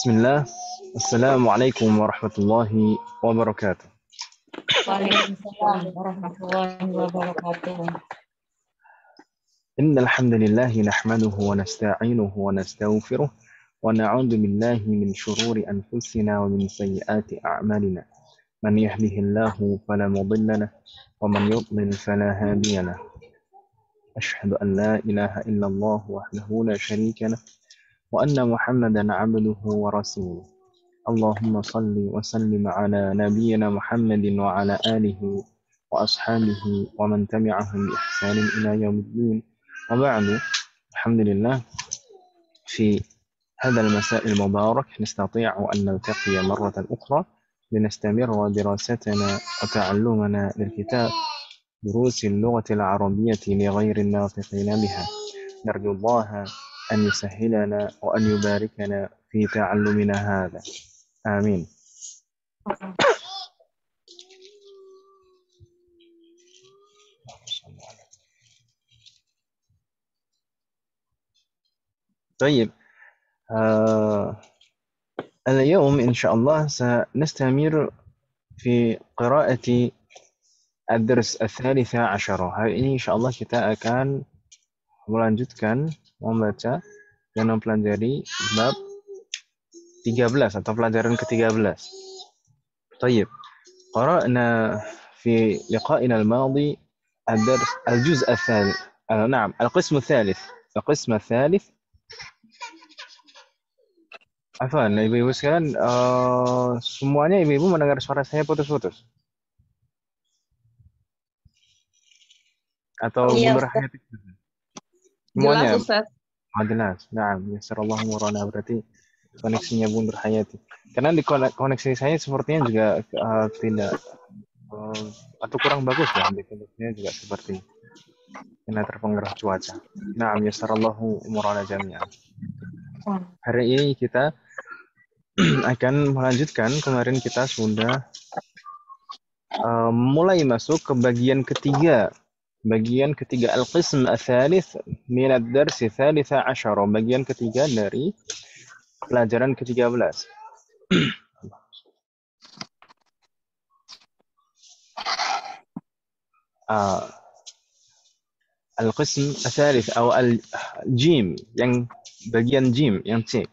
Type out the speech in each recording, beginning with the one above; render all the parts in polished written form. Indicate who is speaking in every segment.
Speaker 1: Bismillah. Assalamualaikum warahmatullahi wabarakatuh.
Speaker 2: Waalaikumsalam warahmatullahi wabarakatuh.
Speaker 1: Innal hamdalillah nahmaduhu wa nasta'inuhu wa nastaghfiruh wa na'udzu billahi min shururi anfusina wa min sayyiati a'malina. Man yahdihillahu fala mudilla lahu wa man yudlil fala hadiya lahu. Asyhadu an la ilaha illallah wahdahu la syarika lahu wa anna Muhammadan 'abduhu wa rasuluh. Allahumma salli wa sallim ala nabiyyina Muhammadin wa ala alihi wa ashabihi wa man tabi'ahum bi ihsanin ila yaumiddin. Wa ba'du. Alhamdulillah fi هذا المساء المبارك نستطيع أن نلتقي مرة أخرى لنستمر دراستنا وتعلمنا للكتاب دروس اللغة العربية لغير الناطقين بها. نرجو الله أن يسهلنا وأن يباركنا في تعلمنا هذا. آمين. طيب اليوم إن شاء الله سنستمر في قراءة الدرس الثالث عشر. Hari ini insya Allah kita akan melanjutkan membaca dan mempelajari bab 13 atau pelajaran ke-13. طيب قرأنا في لقائنا الماضي الدرس الجزء الثالث نعم القسم الثالث Afwan, ibu-ibu sekalian, semuanya ibu-ibu mendengar suara saya putus-putus? Atau
Speaker 2: Iya,
Speaker 1: Bunda
Speaker 2: Ustaz.
Speaker 1: Hayati? Semuanya?
Speaker 2: Jelas, Ustaz.
Speaker 1: Jelas. Nah, yassarallahu murana, berarti koneksinya Bunda Hayati. Karena di koneksi saya sepertinya juga tidak atau kurang bagus ya, di koneksinya juga seperti karena terpengaruh cuaca. Nah, yassarallahu murana jami'an. Hari ini kita akan melanjutkan. Kemarin kita sudah mulai masuk ke bagian ketiga. Bagian ketiga al-qism ats-tsalits min ad-dars ats-tsalits 'ashar. Bagian ketiga dari pelajaran ke-13. Al-qism ats-tsalits atau al-jim, yang bagian jim, yang C.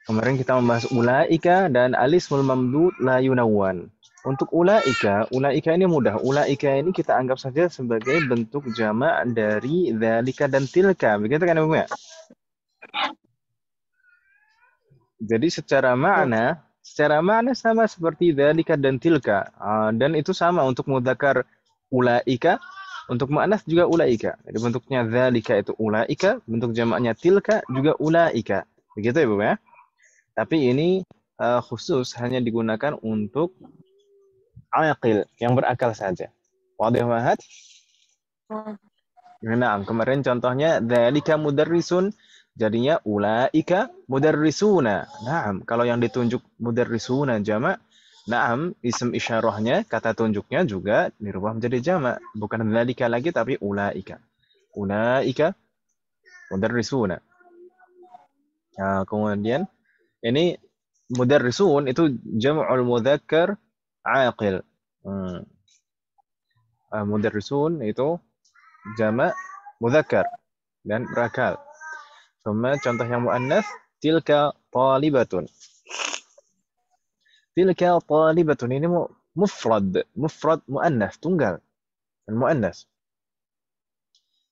Speaker 1: Kemarin kita membahas ulaika dan alismul mamdud la yunawwan. Untuk ulaika ini mudah. Ulaika ini kita anggap saja sebagai bentuk jamak dari dzalika dan tilka. Begitu kan Ibu ya? Jadi secara makna sama seperti dzalika dan tilka. Dan itu sama untuk mudzakkar ulaika, untuk muannas juga ulaika. Jadi bentuknya dzalika itu ulaika, bentuk jamaknya tilka juga ulaika. Begitu Ibu ya? Tapi ini khusus hanya digunakan untuk aqil, yang berakal saja. Wadih mahat? Nah, kemarin contohnya dzalika mudarrisun, jadinya ulaika mudarrisuna. Nah, kalau yang ditunjuk mudarrisuna jamak, naam, isim isyarahnya, kata tunjuknya juga dirubah menjadi jamak. Bukan dzalika lagi tapi ulaika. Ulaika mudarrisuna. Nah, kemudian ini mudarrisun itu jam'ul mudzakkar aqil. Mudarrisun itu jamak mudzakkar dan berakal. Sama contoh yang muannas, tilka talibatun. Tilka talibatun ini mufrad muannas, tunggal dan muannas.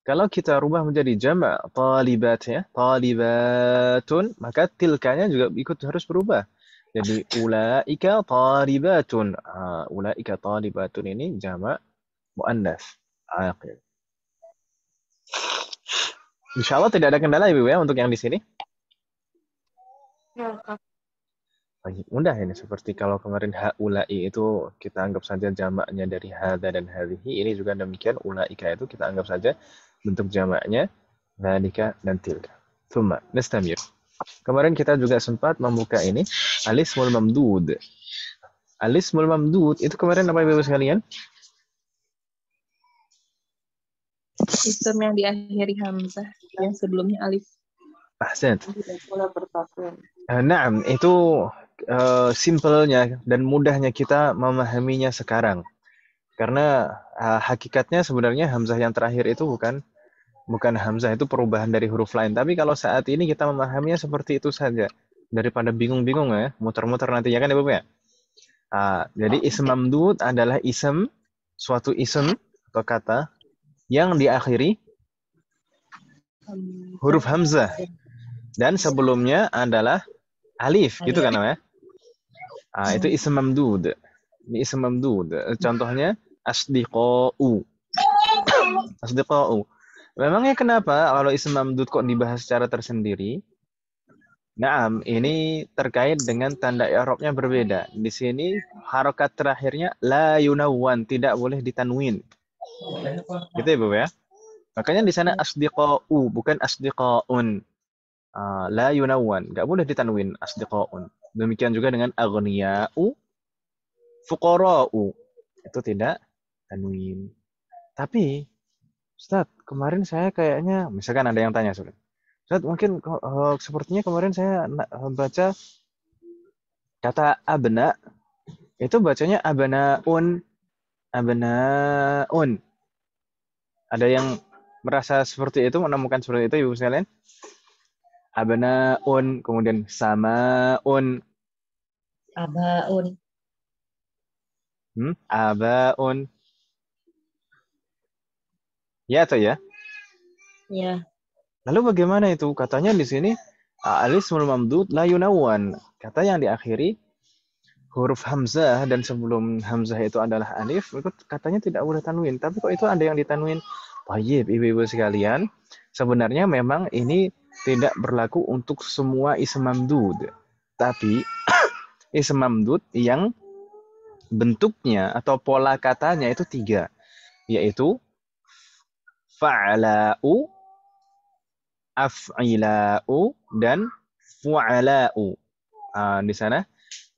Speaker 1: Kalau kita rubah menjadi jamak talibat ya, talibatun, maka tilkanya juga ikut harus berubah. Jadi ulaika talibatun. Ulaika talibatun ini jamak muannas aqil. Insyaallah tidak ada kendala Ibu ya untuk yang di sini. Mudah ini, seperti kalau kemarin haulai itu kita anggap saja jamaknya dari hadza dan hadhihi, ini juga demikian ulaika itu kita anggap saja bentuk jamaknya dzalika dan tilka. Tsumma nastamir. Kemarin kita juga sempat membuka ini alismul mamdud. Alismul mamdud itu kemarin apa Ibu sekalian?
Speaker 2: Sistem yang diakhiri hamzah, yang sebelumnya alif.
Speaker 1: Ahsan.
Speaker 2: Pola berpakaian.
Speaker 1: Naam, itu simpelnya dan mudahnya kita memahaminya sekarang. Karena hakikatnya sebenarnya hamzah yang terakhir itu bukan hamzah, itu perubahan dari huruf lain. Tapi kalau saat ini kita memahaminya seperti itu saja. Daripada bingung-bingung ya, muter-muter nanti ya kan Ibu ya. Jadi ism mamdud adalah suatu ism atau kata yang diakhiri huruf hamzah dan sebelumnya adalah alif, gitu kan ya? Itu ism mamdud. Ini ism mamdud. Contohnya asdiqa'u. Asdiqa'u. Memangnya kenapa kalau ism mamdud kok dibahas secara tersendiri? Naam, ini terkait dengan tanda i'rabnya berbeda. Di sini harokat terakhirnya la yunawwan, tidak boleh ditanwin. Gitu ya, Bu ya. Makanya di sana asdiqa'u bukan asdiqa'un. La yunawwan, enggak boleh ditanwin asdiqa'un. Demikian juga dengan aghniya'u, fuqara'u. Itu tidak tanwin. Tapi Ustaz, kemarin saya kayaknya misalkan ada yang tanya, Ustaz, mungkin sepertinya kemarin saya baca kata abna itu bacanya abnaun, abnaun. Ada yang merasa seperti itu, menemukan seperti itu Ibu sekalian? Abnaun, kemudian samaun,
Speaker 2: Abaun.
Speaker 1: abaun. Ya atau ya?
Speaker 2: Ya.
Speaker 1: Lalu bagaimana itu? Katanya di sini alismul mamdud la yunawwan. Kata yang diakhiri huruf hamzah dan sebelum hamzah itu adalah alif, itu katanya tidak boleh tanwin. Tapi kok itu ada yang ditanwin? Baik, ibu-ibu sekalian, sebenarnya memang ini tidak berlaku untuk semua ism mamdud. Tapi ism mamdud yang bentuknya atau pola katanya itu 3, yaitu fa'la'u, af'ila'u, dan fu'ala'u. Di sana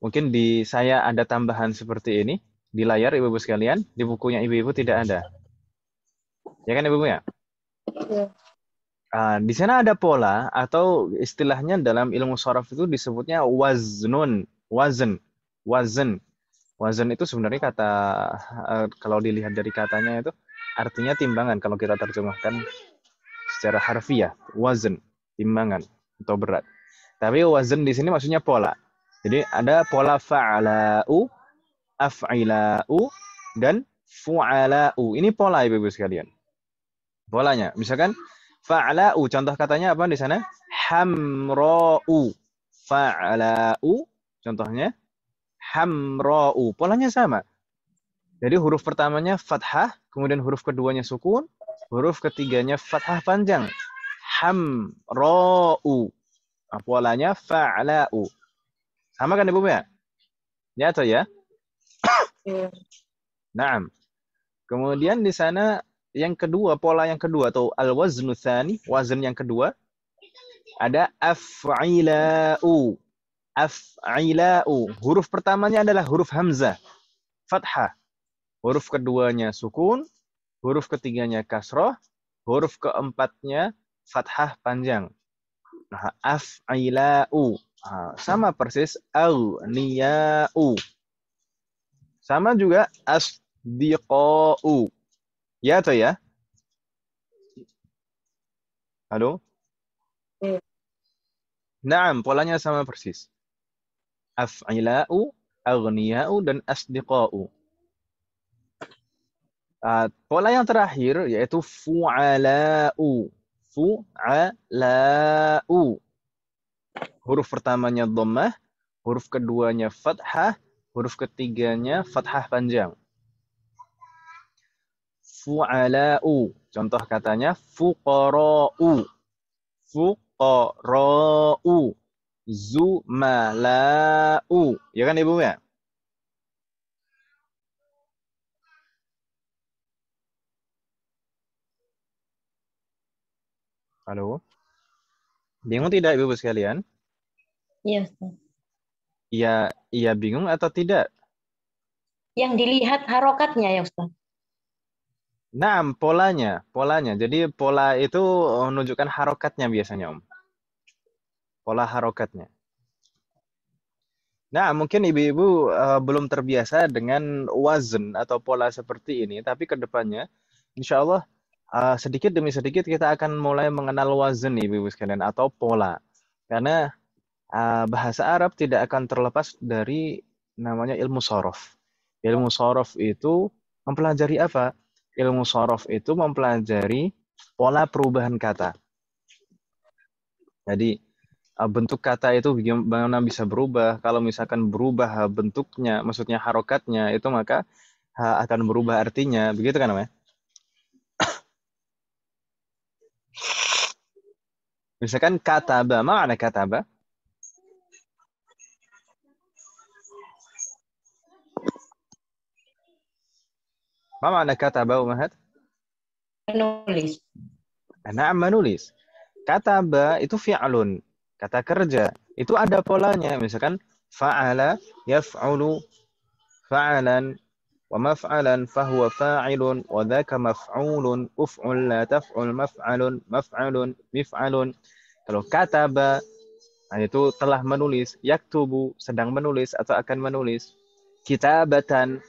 Speaker 1: mungkin di saya ada tambahan seperti ini di layar ibu-ibu sekalian, di bukunya ibu-ibu tidak ada. Ya kan ibu-ibu ya?
Speaker 2: Ya.
Speaker 1: Di sana ada pola atau istilahnya dalam ilmu sharaf itu disebutnya waznun, wazn. Wazn itu sebenarnya kata kalau dilihat dari katanya itu artinya timbangan kalau kita terjemahkan secara harfiah, wazn, timbangan atau berat. Tapi wazn di sini maksudnya pola. Jadi ada pola fa'la'u, af'ila'u, dan fu'ala'u. Ini pola ibu-ibu sekalian. Polanya, misalkan fa'la'u, contoh katanya apa di sana? Hamra'u. Fa'la'u, contohnya hamra'u. Polanya sama. Jadi huruf pertamanya fathah, kemudian huruf keduanya sukun, huruf ketiganya fathah panjang. Hamra'u. Polanya fa'la'u. Sama kan Ibu ya? Ya atau ya?
Speaker 2: Ya.
Speaker 1: Naam. Kemudian di sana yang kedua, pola yang kedua atau al-waznu tsani, wazn yang kedua ada af'ila'u. Af'ila'u. Huruf pertamanya adalah huruf hamzah, fathah. Huruf keduanya sukun, huruf ketiganya kasroh, huruf keempatnya fathah panjang. Nah, af'ila'u. Sama persis al-niya'u. Sama juga asdiqa'u. Ya atau ya? Halo?
Speaker 2: Ya.
Speaker 1: Naam, polanya sama persis. Af'ila'u, aghniya'u, dan asdiqa'u. Pola yang terakhir yaitu fu'ala'u. Fu'ala'u. Huruf pertamanya dhammah, huruf keduanya fathah, huruf ketiganya fathah panjang. Fu'ala'u. Contoh katanya fuqara'u. Fuqara'u. Zumala'u. Ya kan Ibu ya? Halo? Bingung tidak Ibu sekalian?
Speaker 2: Iya, Ustaz.
Speaker 1: Iya bingung atau tidak?
Speaker 2: Yang dilihat harokatnya ya, Ustaz.
Speaker 1: Nah, polanya. Jadi pola itu menunjukkan harokatnya biasanya, Om. pola harokatnya. Nah, mungkin ibu-ibu belum terbiasa dengan wazn atau pola seperti ini, tapi ke depannya, insya Allah sedikit demi sedikit kita akan mulai mengenal wazn, ibu-ibu sekalian, atau pola. Karena bahasa Arab tidak akan terlepas dari namanya ilmu sorof. Ilmu sorof itu mempelajari apa? Ilmu sorof itu mempelajari pola perubahan kata. Jadi bentuk kata itu bagaimana bisa berubah. Kalau misalkan berubah bentuknya, maksudnya harokatnya, itu maka akan berubah artinya. Begitu kan namanya? Misalkan kataba, mana kataba? Mana kataba, Umahat?
Speaker 2: Menulis.
Speaker 1: Nah, menulis. Kataba itu fi'lun. Kata kerja. Itu ada polanya. Misalkan fa'ala, yaf'ulu, fa'alan, ومفعلا فهو فاعل وذاك مفعول أفعل لا تفعل مفعل مفعل مفعل. Kalau kataba itu telah menulis, yaktubu sedang menulis atau akan menulis. Kitabatan,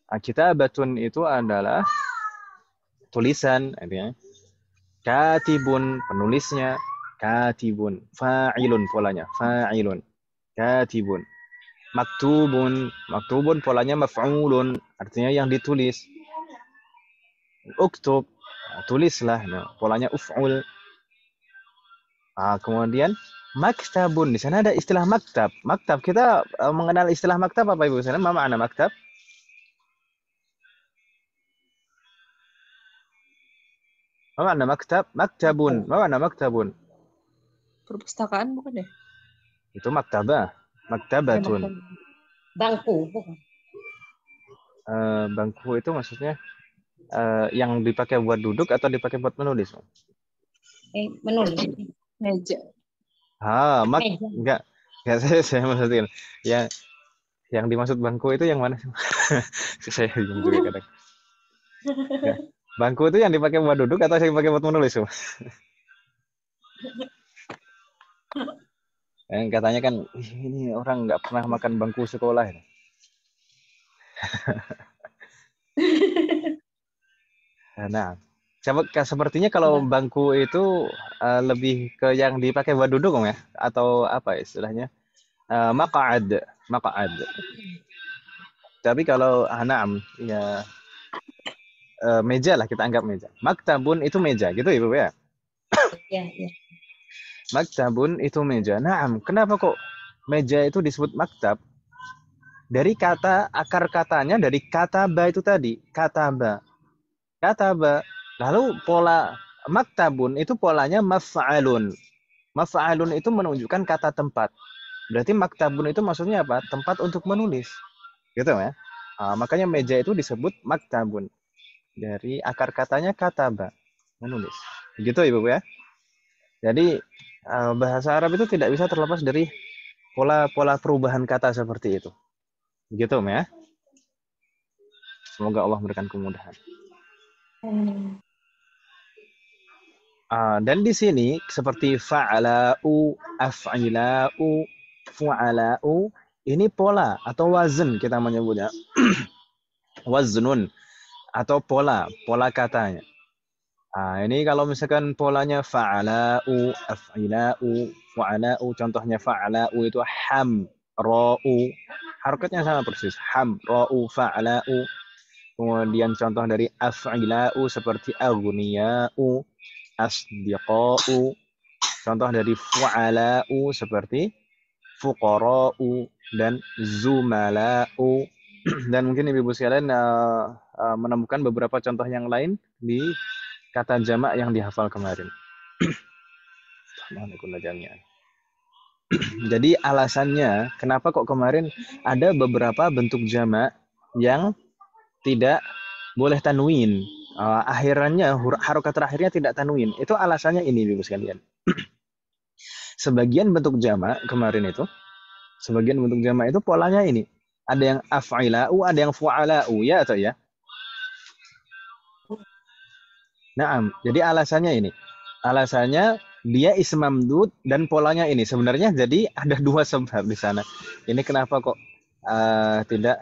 Speaker 1: kitabatun itu adalah tulisan artinya. Katibun penulisnya, katibun fa'ilun polanya, fa'ilun katibun. Maktubun, maktubun polanya maf'ulun, artinya yang ditulis. Uktub, tulislah, polanya uf'ul. Kemudian maktabun, di sana ada istilah maktab. Maktab, kita mengenal istilah maktab apa Ibu? Sana apa makna maktab? Apa makna maktab? Maktabun, apa makna maktabun?
Speaker 3: Perpustakaan bukan ya?
Speaker 1: Itu maktabah, maktabatun.
Speaker 2: Bangku, bukan?
Speaker 1: Bangku itu maksudnya yang dipakai buat duduk atau dipakai buat menulis?
Speaker 2: Menulis.
Speaker 3: Meja.
Speaker 2: Meja.
Speaker 1: Enggak saya maksudin. Yang dimaksud bangku itu yang mana? Saya bingung juga kadang. Ya. Bangku itu yang dipakai buat duduk atau yang dipakai buat menulis? Katanya kan ini orang nggak pernah makan bangku sekolah. Nah, sepertinya kalau bangku itu lebih ke yang dipakai buat duduk ya, atau apa istilahnya? Maq'ad. Tapi kalau na'am, ya meja lah, kita anggap meja. Maktabun itu meja gitu Ibu ya?
Speaker 2: Iya.
Speaker 1: Maktabun itu meja. Na'am, kenapa kok meja itu disebut maktab? Dari kata, akar katanya dari kataba itu tadi, kataba. Lalu pola maktabun itu polanya maf'alun. Maf'alun itu menunjukkan kata tempat. Berarti maktabun itu maksudnya apa? Tempat untuk menulis. Gitu ya. Makanya meja itu disebut maktabun. Dari akar katanya kataba, menulis. Begitu Ibu ya. Jadi bahasa Arab itu tidak bisa terlepas dari pola perubahan kata seperti itu. Begitu ya. Semoga Allah memberikan kemudahan. Dan di sini seperti fa'ala'u, af'ila'u, fu'ala'u, ini pola atau wazn kita menyebutnya. Waznun atau pola katanya. Ini kalau misalkan polanya fa'ala'u, af'ila'u, fu'ala'u, contohnya fa'ala'u itu ham, ra'u, harokatnya sama persis, ham, ra'u, fa'ala'u. Kemudian contoh dari af'ila'u seperti aghniya'u, asdiqa'u. Contoh dari fu'ala'u seperti fuqara'u dan zumala'u. Dan mungkin ibu-ibu sekalian menemukan beberapa contoh yang lain di kata jamak yang dihafal kemarin. Jadi alasannya kenapa kok kemarin ada beberapa bentuk jamak yang tidak boleh tanwin. Akhirannya, harokat terakhirnya tidak tanwin. Itu alasannya ini, Ibu sekalian. Sebagian bentuk jamak kemarin itu, polanya ini. Ada yang af'ila'u, ada yang fu'ala'u, ya atau ya? Naam, jadi alasannya ini. Alasannya dia ism mamdud dan polanya ini. Sebenarnya jadi ada dua sebab di sana. Ini kenapa kok tidak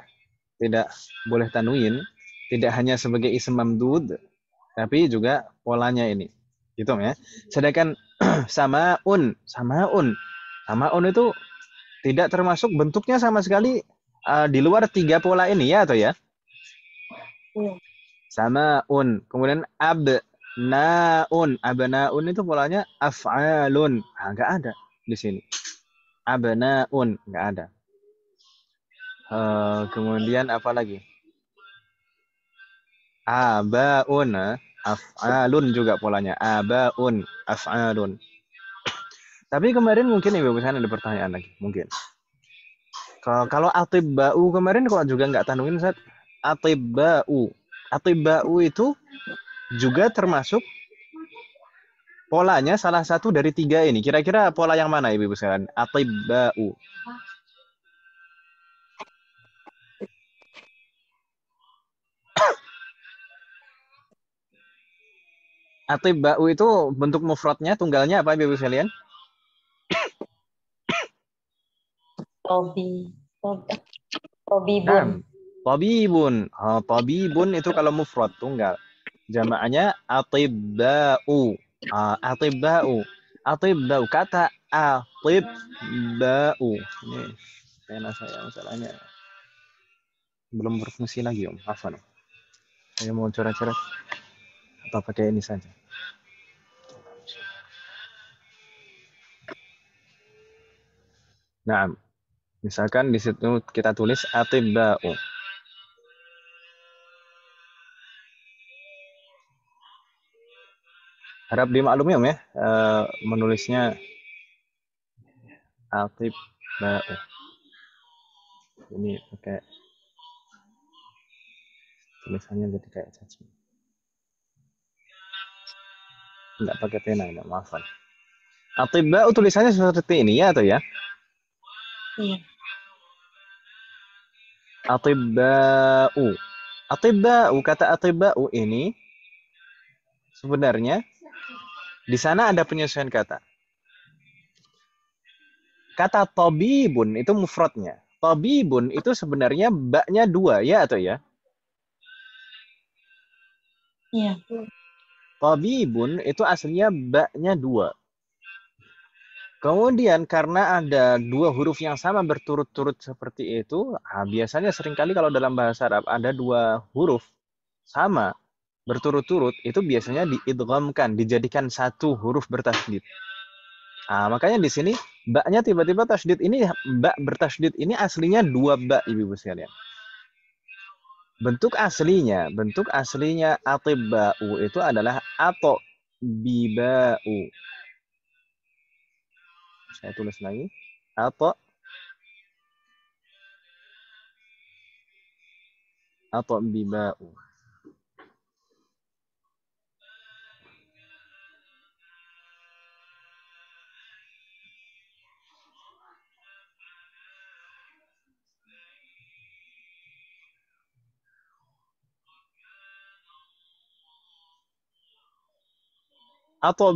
Speaker 1: boleh tanwin, tidak hanya sebagai ism mamdud, tapi juga polanya ini. Gitu ya. Sedangkan samaun itu tidak termasuk bentuknya sama sekali di luar tiga pola ini ya atau ya?
Speaker 2: Iya.
Speaker 1: Samaun. Kemudian abnaun itu polanya af'alun. Enggak ada di sini. Abnaun enggak ada. Kemudian apa lagi? Abaun, af'alun juga polanya. Abaun, af'alun. Tapi kemarin mungkin Ibu sana ada pertanyaan lagi, mungkin. Kalau atibba'u kemarin kok juga enggak tanwin, Ustaz? Atibba'u itu juga termasuk polanya salah satu dari tiga ini. Kira-kira pola yang mana Ibu sekalian? Atibba'u. Atibba'u itu bentuk mufradnya, tunggalnya apa Ibu sekalian?
Speaker 2: Tobibun.
Speaker 1: Tabibun. Tabibun itu kalau mufrad tunggal. Jamaahnya atibba'u. Atibba'u. Atibba'u. Kata atibba'u. Ini pena saya masalahnya. Belum berfungsi lagi Om. Afwan. Saya mau coret-coret. Atau pakai ini saja. Nah, misalkan di situ kita tulis atibba'u. Harap dimaklumi Om ya, menulisnya atibba'u. Ini pakai tulisannya jadi kayak caci. Enggak pakai pena, maafkan. Atibba'u tulisannya seperti ini ya atau ya?
Speaker 2: Iya.
Speaker 1: Atibba'u. Atibba'u, kata atibba'u ini sebenarnya di sana ada penyesuaian kata. Kata tabibun itu mufradnya. Tabibun itu sebenarnya ba-nya dua ya atau ya?
Speaker 2: Iya.
Speaker 1: Tabibun itu aslinya ba-nya dua. Kemudian karena ada dua huruf yang sama berturut-turut seperti itu, biasanya seringkali kalau dalam bahasa Arab ada dua huruf sama berturut-turut, itu biasanya diidghamkan, dijadikan satu huruf bertasydid. Makanya di sini ba-nya tiba-tiba tasydid ini, ba bertasydid ini aslinya dua ba Ibu sekalian. Bentuk aslinya atibba'u itu adalah biba'u. Saya tulis lagi. biba'u.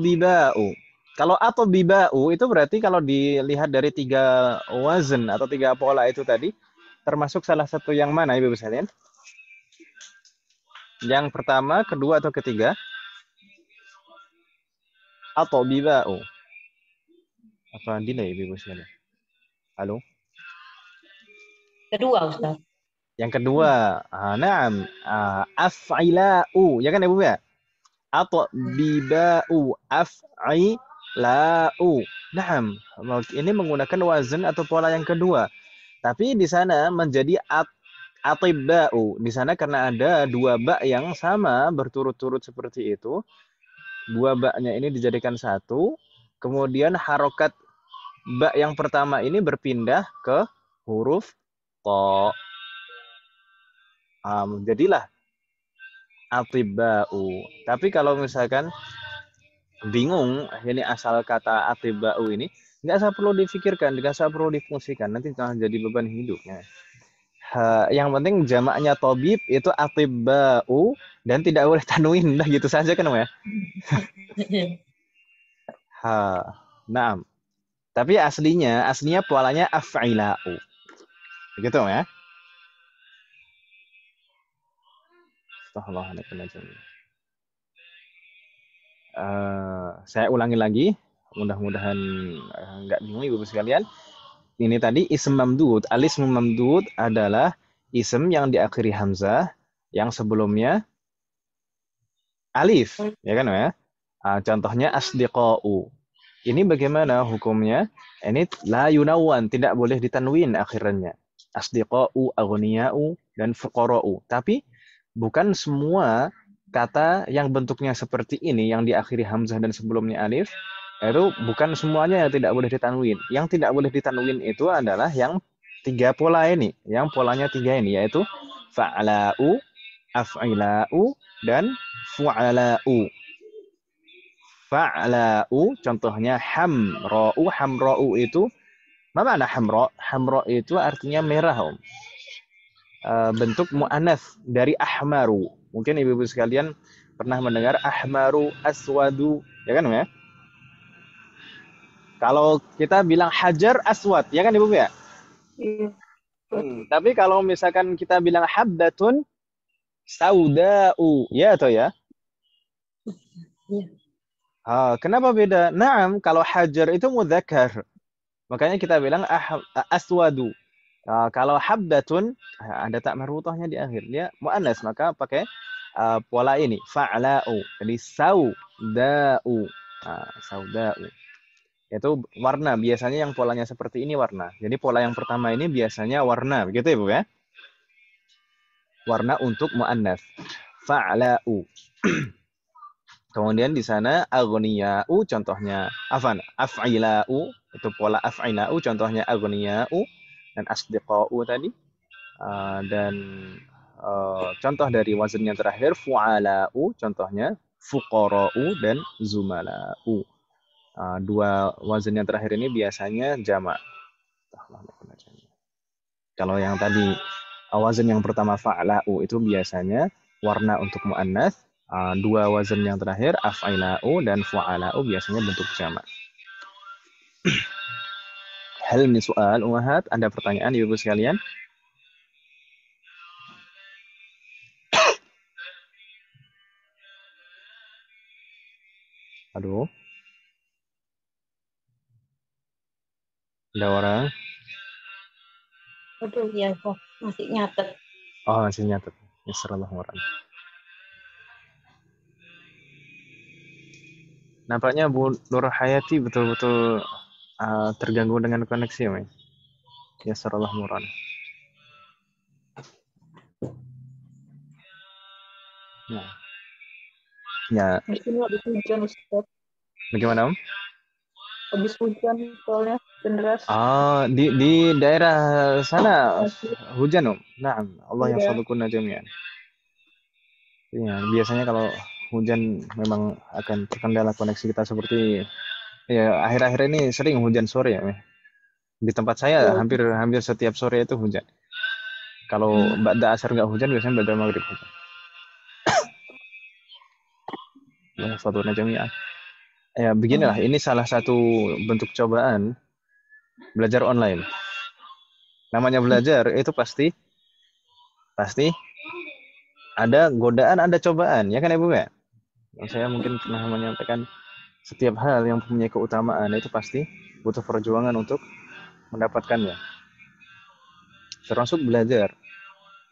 Speaker 1: Biba'u. Kalau biba'u itu berarti kalau dilihat dari tiga wazn atau tiga pola itu tadi, termasuk salah satu yang mana Ibu sekalian? Yang pertama, kedua atau ketiga? Biba'u. Apa delay Ibu sekalian? Halo?
Speaker 2: Kedua, Ustaz.
Speaker 1: Yang kedua, na'am, af'ila'u, ya kan Ibu ya? Biba'u, af'ila'u. Na'am, ini menggunakan wazn atau pola yang kedua. Tapi di sana menjadi atibba'u. Di sana karena ada dua ba yang sama berturut-turut seperti itu. Dua ba-nya ini dijadikan satu. Kemudian harokat ba yang pertama ini berpindah ke huruf to. Jadilah atibba'u. Tapi kalau misalkan bingung ini asal kata atibba'u ini, nggak usah perlu difikirkan, nggak usah perlu difungsikan, nanti akan jadi beban hidupnya. Yang penting jamaknya tabib itu atibba'u dan tidak boleh tanwin, gitu saja kan ya. Ha. Naam. Tapi aslinya polanya af'ila'u. Begitu ya? Astagfirullahaladzim. Saya ulangi lagi. Mudah-mudahan nggak bingung Ibu sekalian. Ini tadi ism mamdud. Al-ism mamdud adalah ism yang diakhiri hamzah yang sebelumnya alif, ya kan ya? Contohnya asdiqa'u. Ini bagaimana hukumnya? Ini la yunawan, tidak boleh ditanwin akhirnya. Asdiqa'u, aghniya'u, dan fuqara'u. Tapi bukan semua kata yang bentuknya seperti ini, yang diakhiri hamzah dan sebelumnya alif, itu bukan semuanya yang tidak boleh ditanwin. Yang tidak boleh ditanwin itu adalah yang tiga pola ini. Yang polanya tiga ini, yaitu fa'la'u, af'ila'u, dan fu'ala'u. Fa'la'u, contohnya hamra'u. Hamra'u itu, apa makna hamra'? Hamra' itu artinya merah, bentuk mu'anats dari ahmaru. Mungkin ibu-ibu sekalian pernah mendengar ahmaru, aswadu, ya kan ya? Kalau kita bilang hajar aswad, ya kan ibu ya?
Speaker 3: Iya.
Speaker 1: Tapi kalau misalkan kita bilang habbatun sauda'u, ya atau ya?
Speaker 2: Iya.
Speaker 1: Kenapa beda? Naam, kalau hajar itu mudzakkar. Makanya kita bilang aswadu. Kalau habbatun ada tak marbuthahnya di akhir, dia muannas, maka pakai pola ini fa'la'u. Jadi sauda'u. Sauda'u. Itu warna, biasanya yang polanya seperti ini warna. Jadi pola yang pertama ini biasanya warna, begitu ya Bu ya? Warna untuk muannas. Fa'la'u. Kemudian di sana aghniya'u, contohnya af'ila'u, itu pola af'ila'u, contohnya aghniya'u, dan asdiqa'u tadi. Dan contoh dari wazan yang terakhir fu'ala'u, contohnya fuqara'u dan zumala'u. Dua wazan yang terakhir ini biasanya jamak. Kalau yang tadi wazan yang pertama fa'la'u itu biasanya warna untuk muannas. Dua wazan yang terakhir af'ila'u dan fu'ala'u biasanya bentuk jamak. Hal min soal umahat, ada pertanyaan ibu sekalian? Aduh. Ada orang?
Speaker 2: Aduh, ya kok masih nyatet.
Speaker 1: Oh, masih nyatet. Yasrallahu warahmatullahi. Nampaknya Bu Nur Hayati betul-betul terganggu dengan koneksi ya, Mai. Yasrallahu warahmatullahi. Nah. Ya.
Speaker 3: Ini habis hujan, Ustaz.
Speaker 1: Bagaimana, Om?
Speaker 3: Habis hujan soalnya deras.
Speaker 1: Di daerah sana hujan, Om. Nah, Allah yang
Speaker 3: Iya.
Speaker 1: salukunna jami'an. Ya, biasanya kalau hujan memang akan terkendala koneksi kita seperti ya akhir-akhir ini sering hujan sore ya. Di tempat saya hampir setiap sore itu hujan. Kalau ba'da asar nggak hujan, biasanya ba'da maghrib hujan. Ya, suatu jami'an. Ya, beginilah, ini salah satu bentuk cobaan belajar online. Namanya belajar itu pasti ada godaan, ada cobaan, ya kan Ibu ya? Saya mungkin pernah menyampaikan setiap hal yang mempunyai keutamaan itu pasti butuh perjuangan untuk mendapatkannya. Termasuk belajar.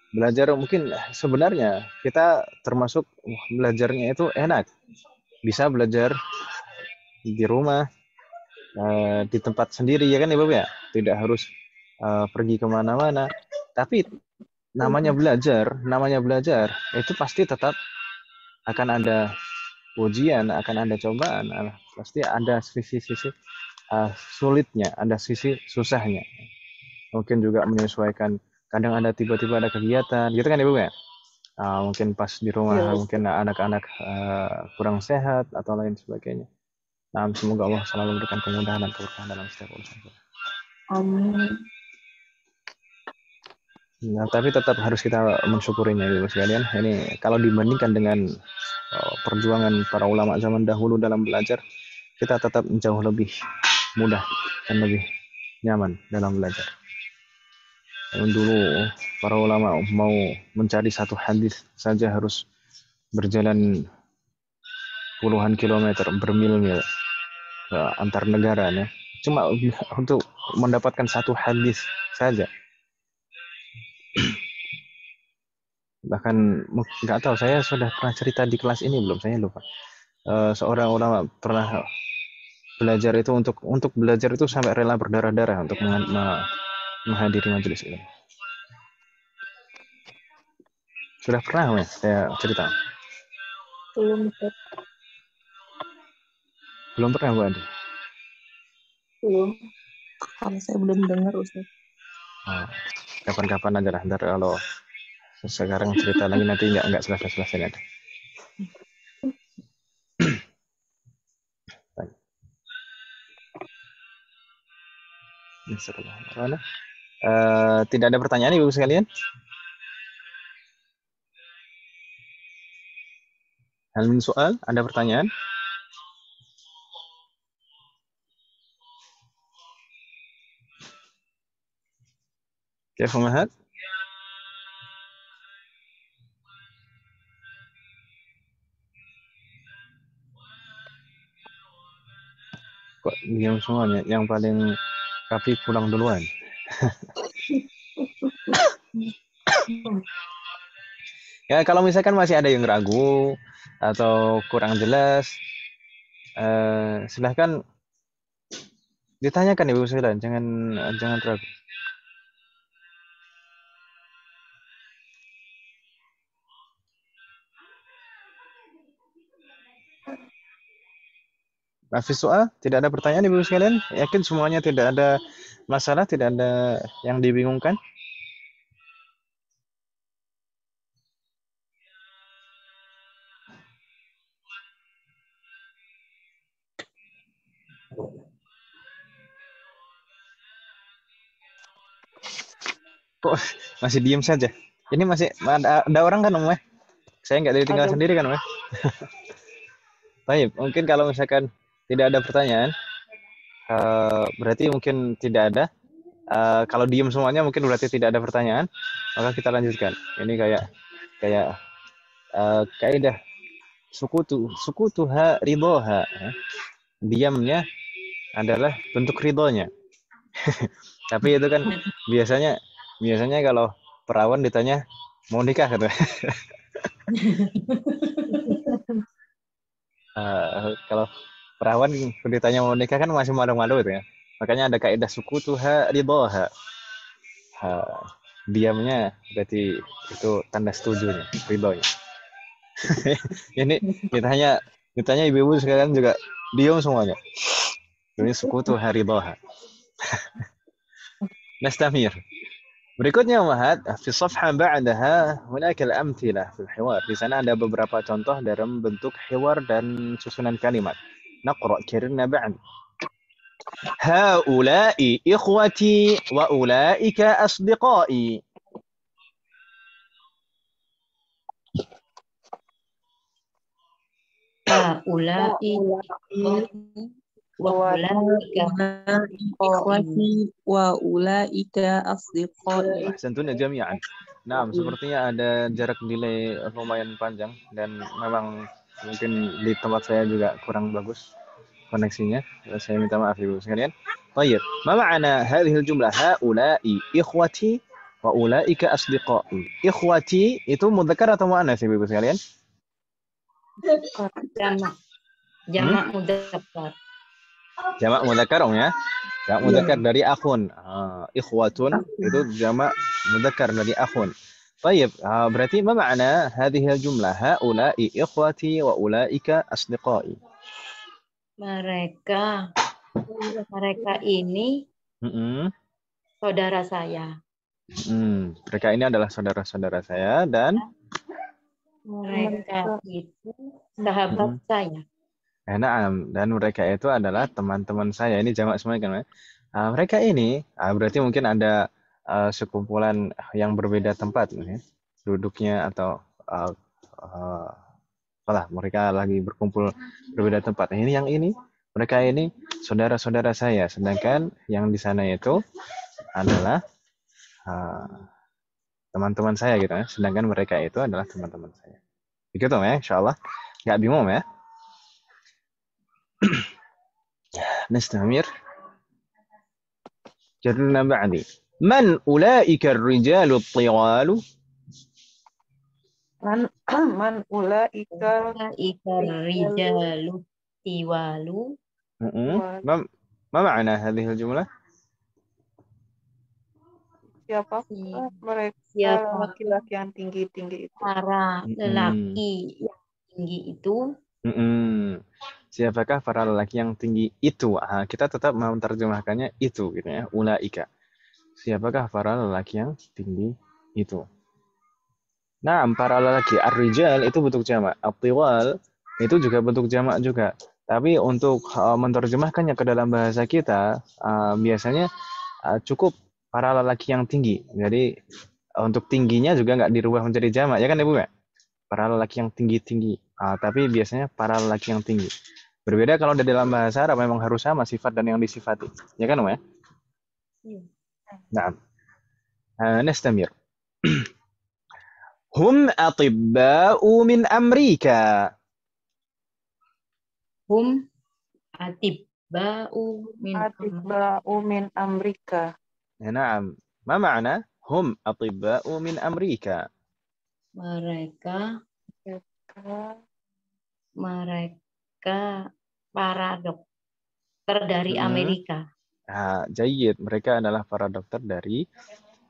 Speaker 1: Belajar mungkin sebenarnya kita termasuk belajarnya itu enak. Bisa belajar di rumah, di tempat sendiri, ya kan Ibu ya? Tidak harus pergi kemana-mana. Tapi namanya belajar itu pasti tetap akan ada ujian, akan ada cobaan, pasti ada sisi-sisi sulitnya, ada sisi susahnya. Mungkin juga menyesuaikan, kadang ada tiba-tiba ada kegiatan, gitu kan Ibu ya? Mungkin pas di rumah, mungkin anak-anak kurang sehat atau lain sebagainya. Nah, semoga Allah selalu memberikan kemudahan dan keberkahan dalam setiap urusan kita.
Speaker 3: Amin.
Speaker 1: Nah, tapi tetap harus kita mensyukurinya Ibu sekalian. Ini kalau dibandingkan dengan perjuangan para ulama zaman dahulu dalam belajar, kita tetap jauh lebih mudah dan lebih nyaman dalam belajar. Dulu para ulama mau mencari satu hadis saja harus berjalan puluhan kilometer, bermil-mil ke antar negara ya. Cuma untuk mendapatkan satu hadis saja. Bahkan nggak tahu, saya sudah pernah cerita di kelas ini belum, saya lupa. Seorang ulama pernah belajar itu untuk belajar itu sampai rela berdarah-darah untuk menghadiri majelis ini. Sudah pernah Mas saya cerita?
Speaker 3: Belum, Ustaz.
Speaker 1: Belum pernah Bu Adi?
Speaker 3: Belum. Kalau saya belum dengar, Ustaz.
Speaker 1: Oh, kapan-kapan aja lah, ntar kalau sekarang cerita lagi nanti nggak selesai-selesai ada. Tidak ada pertanyaan Ibu sekalian? Hal min soal, ada pertanyaan? Kayfa Mahad? Kok diam semuanya? Yang paling rapi pulang duluan. Ya kalau misalkan masih ada yang ragu atau kurang jelas, silahkan ditanyakan Ibu sekalian, jangan ragu. Hafiz soal, tidak ada pertanyaan Ibu sekalian? Yakin semuanya tidak ada masalah, tidak ada yang dibingungkan? Kok masih diem saja? Ini masih ada orang kan Om? Saya nggak ditinggal sendiri kan Om? Baik, mungkin kalau misalkan tidak ada pertanyaan, berarti mungkin tidak ada. Kalau diem semuanya mungkin berarti tidak ada pertanyaan. Maka kita lanjutkan. Ini kayak kaidah sukutuha ridoha. Diamnya adalah bentuk ridhonya. Tapi itu kan biasanya kalau perawan ditanya mau nikah gitu. Kalau perawan ditanya mau nikah kan masih malu-malu itu ya. Makanya ada kaidah sukutuha ridhoha. Diamnya berarti itu tanda setujunya, ridhonya. Ini ditanya ibu-ibu sekalian juga diam semuanya. Ini sukutuha ridhoha. Nastamir. Berikutnya Mahat, di safha ba'daha hunaka al-amthilah fil hiwar. Di sana ada beberapa contoh dalam bentuk hiwar dan susunan kalimat. Naqra kirna ba'd. Haula'i ikhwati wa ulaika asdiqai.
Speaker 2: Haula'i wa ulaika
Speaker 3: Ikhwati wa ulaika asdiqai.
Speaker 1: Ahsantun jami'an. Nah, sepertinya ada jarak delay lumayan panjang dan memang mungkin di tempat saya juga kurang bagus koneksinya. Saya minta maaf Ibu sekalian. طيب, ما معنى هذه الجملة هؤلاء إخوتي وأولئك أصدقائي. إخوتي itu mudzakkar atau muannats Ibu sekalian?
Speaker 2: Jamak mudzakkar.
Speaker 1: Jamak mudzakkar ya. Jamak mudzakkar dari akhun. Ikhwatun itu jamak mudzakkar dari akhun. طيب, berarti ما معنى هذه الجملة هؤلاء إخوتي وأولئك أصدقائي.
Speaker 2: Mereka ini saudara saya.
Speaker 1: Mereka ini adalah saudara-saudara saya dan
Speaker 2: mereka itu sahabat saya.
Speaker 1: Naam, dan mereka itu adalah teman-teman saya. Ini jamak semua kan? Mereka ini berarti mungkin ada sekumpulan yang berbeda tempat, ya, duduknya atau apalah mereka lagi berkumpul berbeda tempat. Ini yang ini Mereka ini saudara-saudara saya, sedangkan yang di sana itu adalah teman-teman saya gitu ya. Sedangkan mereka itu adalah teman-teman saya. Begitu ya, insyaallah. Nggak bingung ya. نستمر. جرنا بعدي. من أولئك الرجال الطوال؟
Speaker 3: Man ulaika
Speaker 2: Ulaika rijalu tiwalu.
Speaker 1: ما معنى هذه الجملة؟
Speaker 3: siapa mereka laki-laki yang tinggi-tinggi itu.
Speaker 2: Para lelaki yang tinggi itu.
Speaker 1: Siapakah para lelaki yang tinggi itu? Kita tetap menerjemahkannya itu gitu ya, ulaika. Siapakah para lelaki yang tinggi itu? Nah, para lelaki ar-rijal itu bentuk jamak, at-tiwal itu juga bentuk jamak juga. Tapi untuk menerjemahkannya ke dalam bahasa kita biasanya cukup para lelaki yang tinggi. Jadi untuk tingginya juga nggak dirubah menjadi jamak, ya kan Ibu ya? Para lelaki yang tinggi-tinggi. Tapi biasanya para lelaki yang tinggi. Berbeda kalau di dalam bahasa Arab memang harus sama sifat dan yang disifati. Ya kan, ya? Nah, نستمر. هم أطباء من أمريكا.
Speaker 2: Hum atibba'u
Speaker 3: min Amerika.
Speaker 1: نعم. ما معنى هم أطباء من أمريكا؟
Speaker 2: Mereka para dokter dari Amerika.
Speaker 1: Jayid, mereka adalah para dokter dari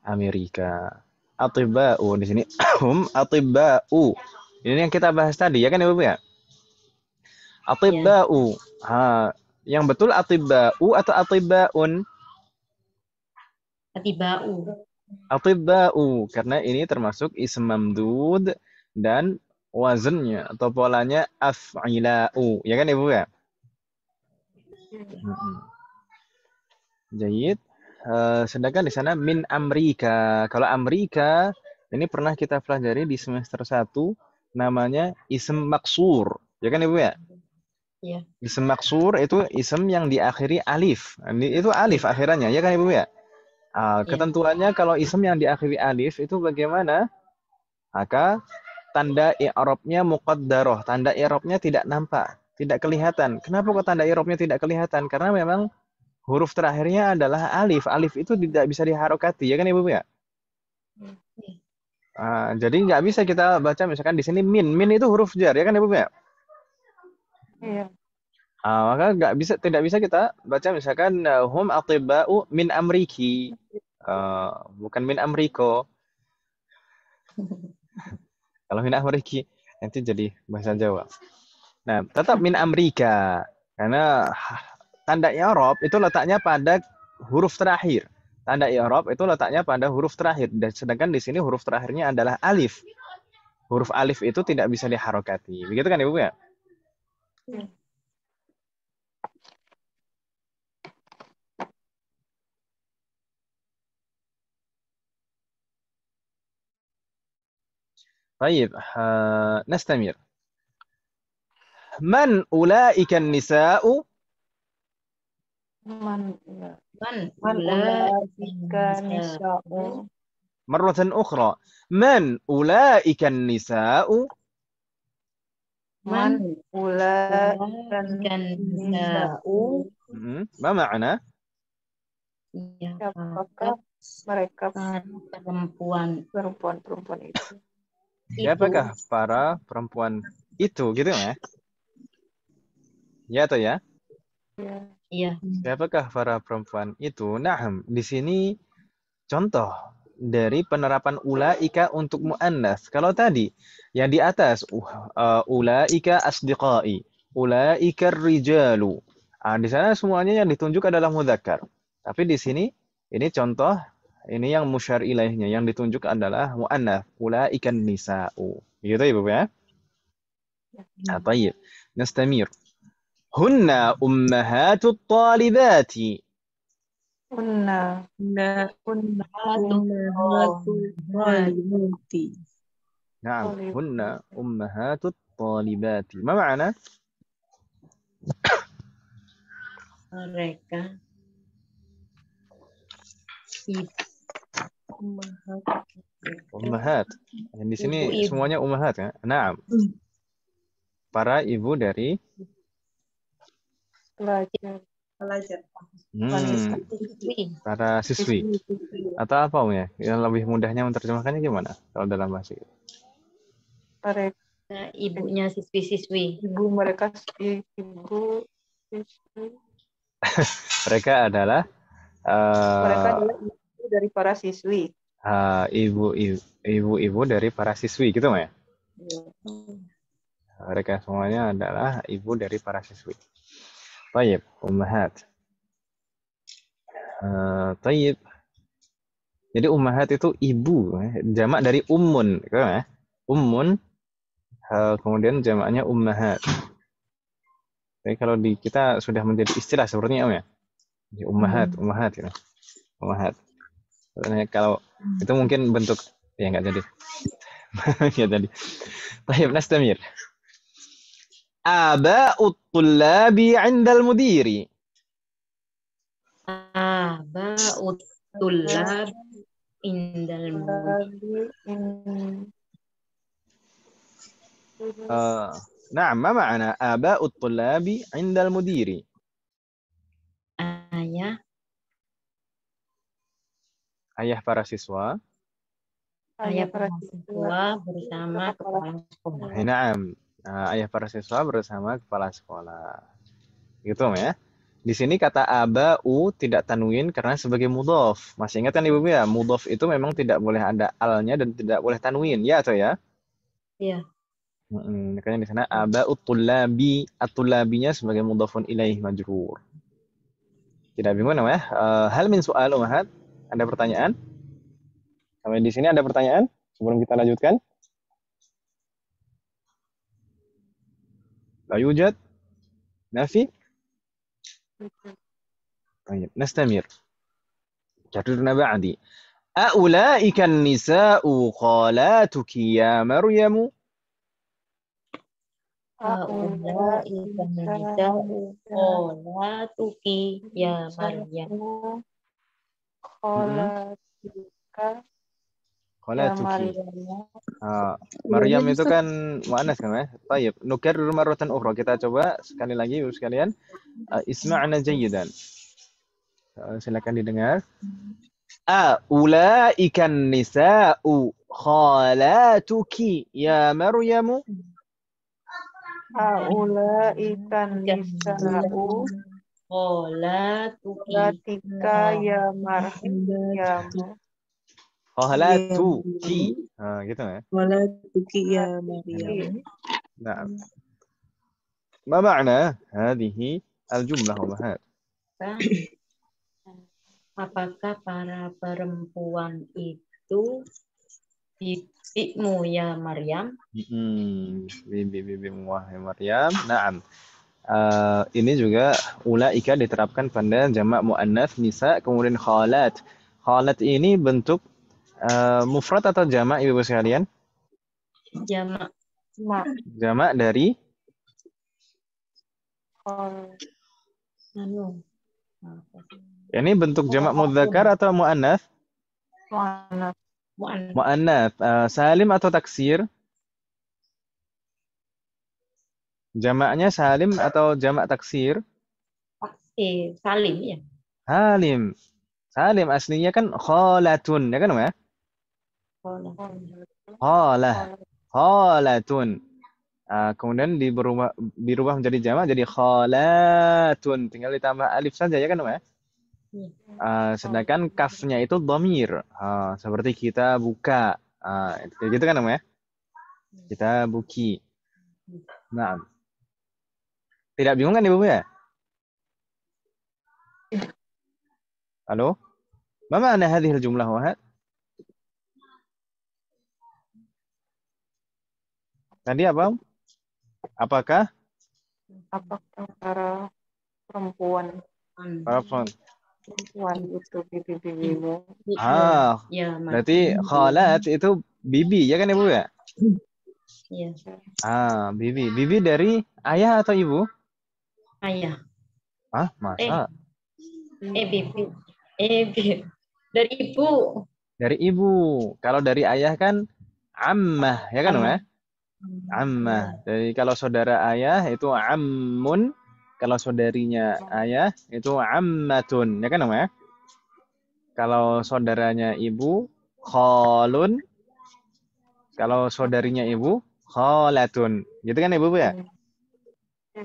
Speaker 1: Amerika. Atibba'u di sini hum atibba'u. Ini yang kita bahas tadi ya kan Ibu ya? Atibba'u. Yang betul atibba'u atau atibba'un? Atibba'u karena ini termasuk ism mamdud dan wazannya atau polanya af'ila'u. Ya kan Ibu ya? Jayid. Sedangkan di sana min Amerika. Kalau Amerika ini pernah kita pelajari di semester 1 namanya ism maksur. Ya kan Ibu ya?
Speaker 2: Iya.
Speaker 1: Ism maksur itu ism yang diakhiri alif. Itu alif akhirannya, ya kan Ibu ya? Ketentuannya kalau ism yang diakhiri alif itu bagaimana? Maka tanda i'rabnya muqaddarah. Tanda i'rabnya tidak nampak, tidak kelihatan. Kenapa kok tanda i'rabnya tidak kelihatan? Karena memang huruf terakhirnya adalah alif. Alif itu tidak bisa diharokati, ya kan Ibu ya? Jadi nggak bisa kita baca misalkan di sini min. Min itu huruf jar, ya kan Ibu ya?
Speaker 3: Iya.
Speaker 1: Maka tidak bisa kita baca misalkan hum atibba'u min amriki. Bukan min amriko. Kalau min amriki nanti jadi bahasa Jawa. Nah, tetap min Amerika karena tanda i'rab itu letaknya pada huruf terakhir. Tanda i'rab itu letaknya pada huruf terakhir. Dan sedangkan di sini huruf terakhirnya adalah alif. Huruf alif itu tidak bisa diharokati. Begitu kan Ibu ya? طيب نستمر. من أولئك النساء؟
Speaker 3: Man
Speaker 2: ulaika
Speaker 3: nisa'u.
Speaker 1: مرة أخرى. من أولئك النساء؟
Speaker 3: Man ulaika nisa'u.
Speaker 1: ما معنى؟
Speaker 3: Siapakah mereka
Speaker 2: perempuan
Speaker 3: itu?
Speaker 1: Siapakah para perempuan itu gitu ya? Ya atau ya?
Speaker 2: Iya.
Speaker 1: Siapakah para perempuan itu? Nah, di sini contoh dari penerapan ulaika untuk muannas. Kalau tadi yang di atas ulaika asdiqai, ulaika rijalu. Di sana semuanya yang ditunjuk adalah mudzakkar. Tapi di sini ini contoh ini yang musyar ilaihnya yang ditunjuk adalah muannats, ulaika nisa'u. Gitu Ibu ya? Baik. Nastamir. Hunna ummahatut talibati.
Speaker 3: Hunna
Speaker 1: نعم هن أمهات الطالبات ما معنى
Speaker 2: Mereka ibu,
Speaker 1: Ummahat. Yang di sini
Speaker 2: ibu-ibu.
Speaker 1: semuanya ummahat ya. Naam. Para ibu dari
Speaker 3: Pelajar. Pelajar.
Speaker 2: Siswi.
Speaker 1: para siswi. Atau apa ya? Yang lebih mudahnya menerjemahkannya gimana kalau dalam bahasa itu?
Speaker 3: Mereka,
Speaker 2: Ibunya siswi-siswi.
Speaker 3: ibu mereka, ibu siswi.
Speaker 1: Mereka adalah
Speaker 3: Mereka adalah ibu dari para siswi.
Speaker 1: ibu-ibu dari para siswi gitu ya?
Speaker 3: Ya.
Speaker 1: Mereka semuanya adalah ibu dari para siswi. Tayyib, ummahat. Tayyib. Jadi ummahat itu ibu, jamak dari ummun, gitu ya? Ummun, kemudian jamaknya ummahat. Jadi kalau di kita sudah menjadi istilah sepertinya Om ya. Jadi ummahat gitu. Ummahat. Sebenarnya kalau itu mungkin bentuk ya enggak jadi. Ya tadi. Tayyib, nastamir. Aba'ut tullabi 'inda al-mudiri.
Speaker 2: Aba'ut tullab indal
Speaker 1: نعم ما معنى آباء الطلاب عند المدير ayah para siswa
Speaker 2: para siswa bersama kepala sekolah.
Speaker 1: Naam, ayah para siswa bersama kepala sekolah. Gitu ya. Di sini kata aba'u tidak tanwin karena sebagai mudhof. Masih ingat kan Ibu ya? Mudhof itu memang tidak boleh ada alnya dan tidak boleh tanwin, ya atau ya?
Speaker 2: Iya.
Speaker 1: Makanya di sana aba'ut tullabi, at-tullabinya sebagai mudhofun ilaih majrur. Tidak bingung namanya? Hal min soal Ummahat? Ada pertanyaan? Sampai di sini ada pertanyaan sebelum kita lanjutkan? La yujad? Nafi? طيب نستمر. كررنا بعدي. أولئك النساء خالاتك يا مريم؟
Speaker 2: أولئك النساء خالاتك يا مريم.
Speaker 1: Khalatuki. Maryam itu kan muannas kan ya? Baik, nukarrir marratan ukhra. Kita coba sekali lagi Ibu sekalian. Isma'na jayyidan. Silakan didengar. Ulaika nisa'u khalatuki ya Maryam.
Speaker 3: Ulaika nisa'u
Speaker 2: khalatuki
Speaker 3: ya Maryam.
Speaker 1: Khalatuki. Gitu ya.
Speaker 3: Khalatuki ya Maryam.
Speaker 1: Nah. Ma ma'na hadhihi al-jumlah Ummahat?
Speaker 2: Apakah para perempuan itu bibimu ya Maryam?
Speaker 1: Bibi-bibimu wahai Maryam. Naam. Ini juga ulaika diterapkan pada jamak muannats nisa kemudian khalat. Khalat ini bentuk mufrad atau jamak Ibu sekalian?
Speaker 2: Jamak.
Speaker 1: Jamak dari ini bentuk jamak mudzakkar atau muannats? Muannats. Salim atau taksir? Jamaknya salim atau jamak taksir?
Speaker 2: Taksir, salim ya.
Speaker 1: Salim. Salim aslinya kan khalatun, ya kan ya? Khalatun. Kemudian dirubah menjadi jamak jadi khalatun. Tinggal ditambah alif saja ya kan ya? Sedangkan kafnya itu dhamir. Seperti kita buka. Gitu kan ya? Kita buki. Nah. Tidak bingung kan Ibu ya? Halo? Ma ma'na hadhihi al-jumlah Wahad? Tadi apa? Apakah
Speaker 3: para perempuan itu bibi-bibimu?
Speaker 2: Ya,
Speaker 1: berarti khalat itu bibi ya kan Ibu ya?
Speaker 2: Iya.
Speaker 1: Bibi. Bibi dari ayah atau ibu?
Speaker 2: Ayah.
Speaker 1: Ah, masa?
Speaker 2: Bibi. Bibi. Dari ibu.
Speaker 1: Dari ibu. Kalau dari ayah kan ammah, ya kan, Om ya? Ammah. Jadi kalau saudara ayah itu ammun, kalau saudarinya ayah itu ammatun, ya kan, Om ya? Kalau saudaranya ibu khalun, kalau saudarinya ibu khalatun. Gitu kan Ibu ya?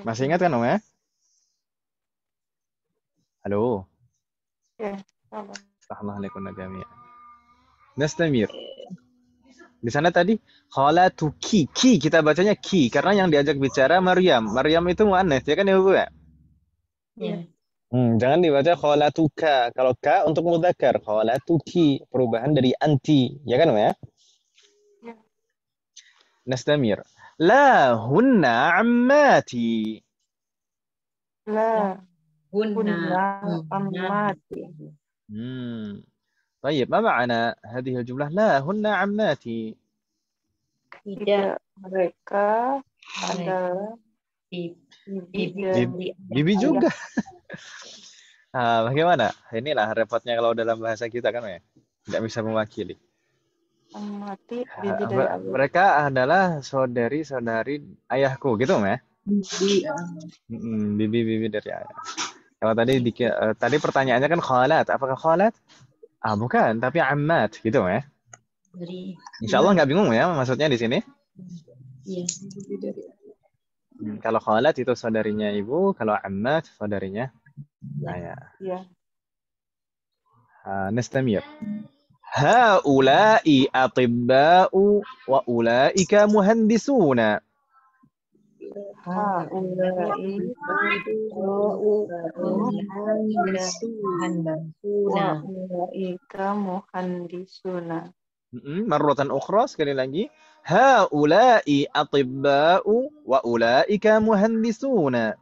Speaker 1: Masih ingat kan, Om ya? Halo.
Speaker 3: Ya, sama.
Speaker 1: Assalamualaikum jami'an. Nastamir. Di sana tadi khalatuki, ki kita bacanya ki karena yang diajak bicara Maryam. Maryam itu muannats ya kan Ibu ya?
Speaker 2: Ya.
Speaker 1: Jangan dibaca khalatuka. Kalau ka untuk mudzakkar, khalatuki perubahan dari anti, ya kan ya?
Speaker 3: Ya.
Speaker 1: Nastamir. La hunna ammati.
Speaker 3: La
Speaker 2: Hunna.
Speaker 3: ammati.
Speaker 1: طيب ما معنى هذه الجملة؟ لا هن عماتي.
Speaker 2: Tidak.
Speaker 3: Mereka adalah
Speaker 1: Bibi juga. Bagaimana? Inilah repotnya kalau dalam bahasa kita kan ya. Nggak bisa mewakili.
Speaker 3: ammati bibi dari ayah.
Speaker 1: Mereka adalah saudari-saudari ayahku gitu ya. Bibi dari ayah. Kalau tadi pertanyaannya kan khalat. Apakah khalat? Bukan, tapi ammat gitu ya. Insya Allah nggak bingung ya maksudnya di sini.
Speaker 2: Iya.
Speaker 1: Kalau khalat itu saudarinya ibu, kalau ammat saudarinya ayah.
Speaker 3: Iya.
Speaker 1: Nastamir. Haula'i atibba'u wa ulaika muhandisuna.
Speaker 3: Ulaika muhandisuna.
Speaker 1: Marratan ukhra sekali lagi. Haula'i atibba'u wa ulaika muhandisuna.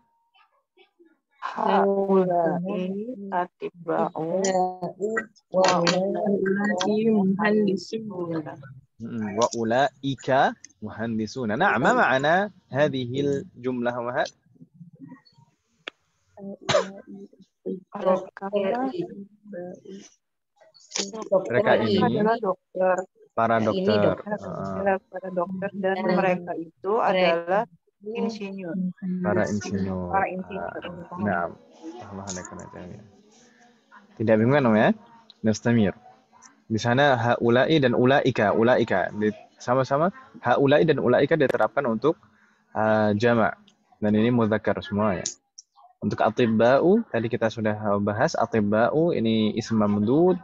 Speaker 3: Haula'i atibba'u wa ulaika muhandisuna.
Speaker 1: وأولئك مهندسون. نعم ما معنى هذه الجملة وهذا؟ Mereka ini
Speaker 3: adalah dokter.
Speaker 1: Para dokter.
Speaker 3: Para dokter dan mereka itu adalah insinyur.
Speaker 1: Para insinyur. Nah, tidak bingung kan ya? Nastamir. Di sana haula'i dan ulaika, sama-sama haula'i dan ulaika diterapkan untuk jama' dan ini mudzakkar semua ya. Untuk atibba'u tadi kita sudah bahas atibba'u ini ism mamdud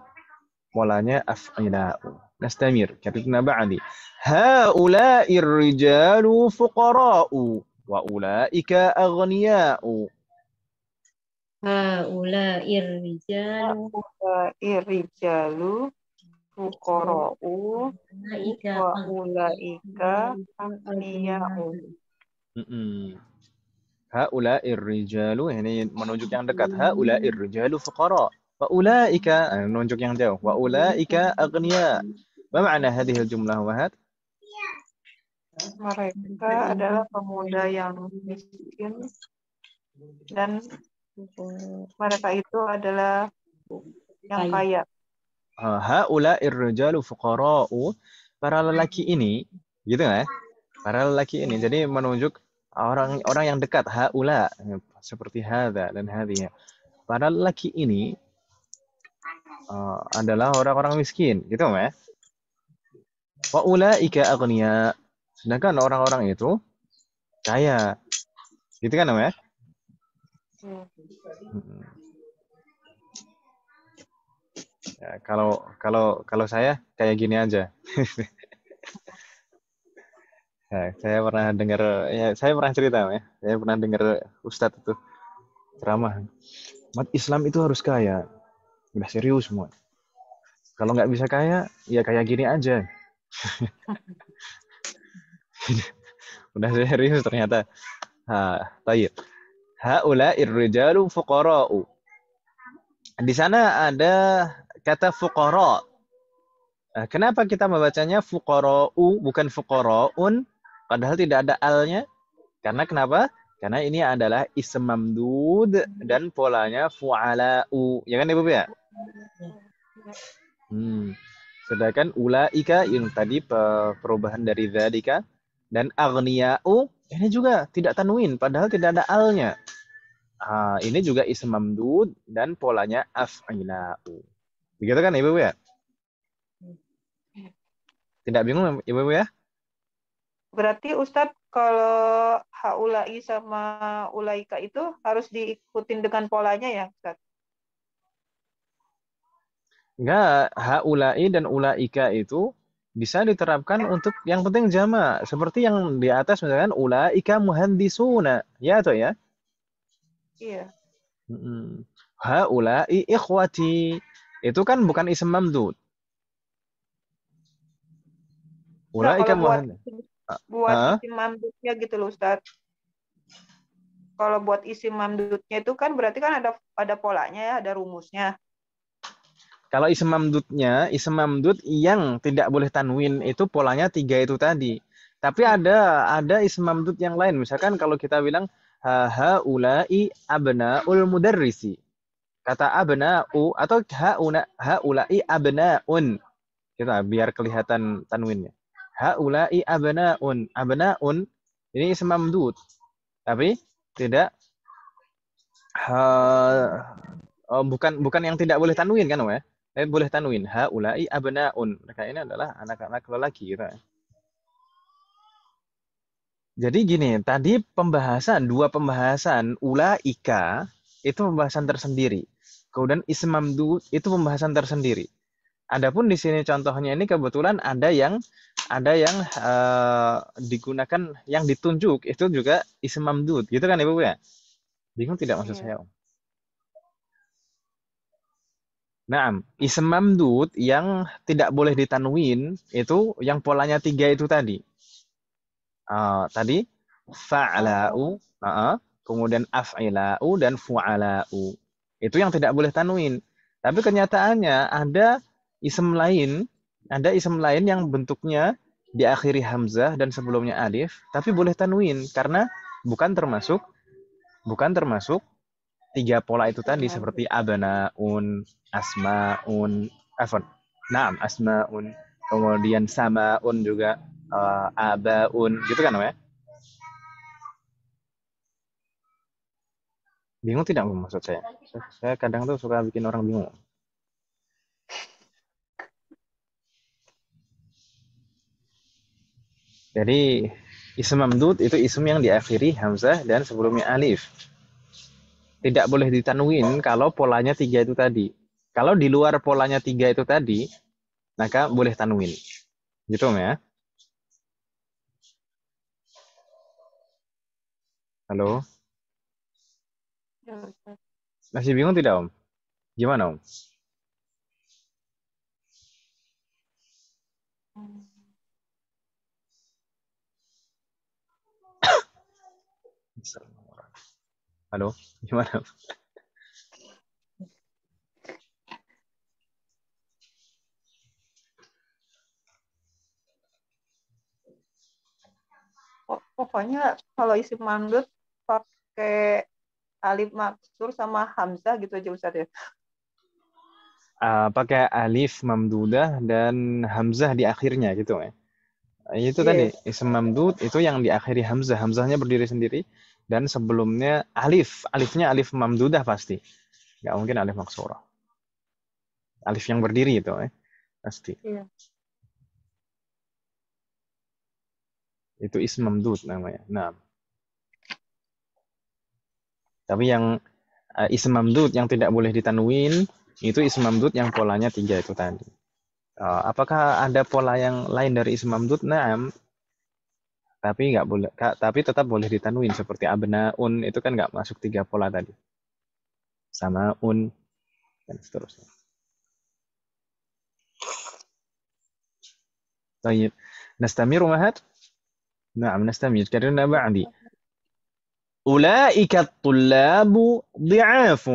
Speaker 1: mulanya af'ila'u. Nastamir. Katibna ba'di. Haula'ir rijalu fuqara'u wa ulaika aghniya'u.
Speaker 2: Haula'ir rijalu
Speaker 3: fuqara'u wa ulaika aghniya'u.
Speaker 1: Haula'ir rijalu ini menunjuk yang dekat. Haula'ir rijalu fuqara. Wa ulaika menunjuk yang jauh. Wa ulaika aghniya. Ma ma'na hadhihi al-jumlah wahad?
Speaker 3: Mereka adalah pemuda yang miskin dan mereka itu adalah yang kaya.
Speaker 1: Haula'ir rijalu fuqara'u. Para lelaki ini, gitu ya? Para lelaki ini jadi menunjuk orang yang dekat, haula seperti hadza dan hadhihi. Para lelaki ini adalah orang-orang miskin, gitu ya. Wa ulaika aghniya. Sedangkan orang-orang itu kaya. Gitu kan, ya? Ya, kalau saya kayak gini aja. Ya, saya pernah cerita ya. Saya pernah dengar Ustadz itu ceramah. Umat Islam itu harus kaya. Udah serius semua. Kalau nggak bisa kaya, ya kayak gini aja. Udah serius ternyata. Tayyib. Haula'ir rijalu fuqara'u. Di sana ada kata fuqara. Kenapa kita membacanya fuqara'u bukan fuqara'un? Padahal tidak ada alnya. Karena kenapa? Karena ini adalah ism mamdud dan polanya fu'ala'u. Ya kan Ibu ya? Sedangkan ulaika yang tadi perubahan dari dzalika dan aghniya'u ini juga tidak tanwin padahal tidak ada alnya. Ini juga ism mamdud dan polanya af'ila'u. Begitu kan Ibu ya? Tidak bingung Ibu ya?
Speaker 3: Berarti Ustadz kalau haulai sama ulaika itu harus diikutin dengan polanya ya, Ustadz?
Speaker 1: Enggak, haulai dan ulaika itu bisa diterapkan untuk yang penting jamak. Seperti yang di atas misalkan ulaika muhandisuna. Ya atau ya?
Speaker 3: Iya.
Speaker 1: Haulai ikhwati. Itu kan bukan ism mamdud.
Speaker 3: Nah,
Speaker 1: Ulaika
Speaker 3: kalau buat
Speaker 1: muhandis.
Speaker 3: isim mamdudnya gitu loh, Ustadz. Kalau buat isim mamdudnya itu kan berarti kan ada polanya ya, ada rumusnya.
Speaker 1: Kalau ism mamdud yang tidak boleh tanwin itu polanya 3 itu tadi. Tapi ada ism mamdud yang lain. Misalkan kalau kita bilang haulai abnaul mudarrisi. Kata abna'u atau haulai abna'un. Kita biar kelihatan tanwinnya. Haulai abna'un. Abna'un ini ism mamdud. Tapi tidak bukan yang tidak boleh tanwin kan, ya? Boleh tanwin. Haulai abnaun. Mereka ini adalah anak-anak lelaki gitu. Jadi gini, tadi dua pembahasan ulaika itu pembahasan tersendiri. Kemudian ism mamdud itu pembahasan tersendiri. Adapun di sini contohnya ini kebetulan ada yang digunakan yang ditunjuk itu juga ism mamdud, gitu kan Ibu ya? Bingung tidak maksud saya, Om? Nah, ism mamdud yang tidak boleh ditanwin itu yang polanya 3 itu tadi. Tadi fa'la'u, kemudian af'ila'u dan fu'ala'u. Itu yang tidak boleh tanwin. Tapi kenyataannya ada ism lain yang bentuknya diakhiri hamzah dan sebelumnya alif, tapi boleh tanwin karena bukan termasuk 3 pola itu tadi seperti abnaun, asmaun, asmaun, kemudian samaun juga, abaun, gitu kan ya? Bingung tidak maksud saya? Saya kadang tuh suka bikin orang bingung. Jadi ism mamdud itu ism yang diakhiri hamzah dan sebelumnya alif. Tidak boleh ditanwin kalau polanya 3 itu tadi. Kalau di luar polanya 3 itu tadi, maka boleh tanwin. Gitu ya. Halo? Masih bingung tidak, Om? Gimana, Om? Halo? Gimana?
Speaker 3: Pokoknya kalau isim mamdud pakai alif maksur sama hamzah gitu aja Ustaz ya.
Speaker 1: Pakai alif mamdudah dan hamzah di akhirnya gitu ya. Itu tadi ism mamdud itu yang diakhiri hamzah, hamzahnya berdiri sendiri dan sebelumnya alifnya alif mamdudah pasti. Nggak mungkin alif maksurah. Alif yang berdiri itu pasti.
Speaker 3: Iya.
Speaker 1: Itu ism mamdud namanya. Nah. Tapi yang ism mamdud yang tidak boleh ditanwin itu ism mamdud yang polanya 3 itu tadi. Apakah ada pola yang lain dari ism mamdud? Naam. Tapi nggak boleh, tapi tetap boleh ditanwin seperti abnaun itu kan nggak masuk 3 pola tadi. Samaun dan seterusnya. طيب نستمر مهد نعم نستمر كررنا بعدي أولئك الطلاب ضعاف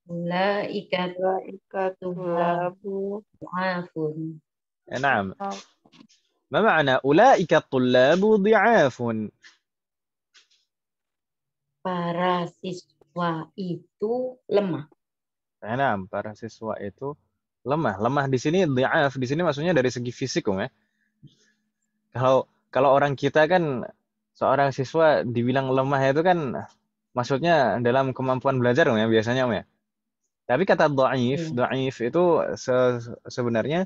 Speaker 2: أولئك
Speaker 3: الطلاب
Speaker 2: ضعاف.
Speaker 1: نعم ما معنى أولئك الطلاب ضعاف
Speaker 2: para siswa itu lemah.
Speaker 1: Nah, para siswa itu lemah. Lemah di sini dhaif, di sini maksudnya dari segi fisik, Om ya. Kalau kalau orang kita kan seorang siswa dibilang lemah itu kan maksudnya dalam kemampuan belajar, Om ya, biasanya, Om ya. Tapi kata dhaif,
Speaker 2: Iya.
Speaker 1: dhaif itu sebenarnya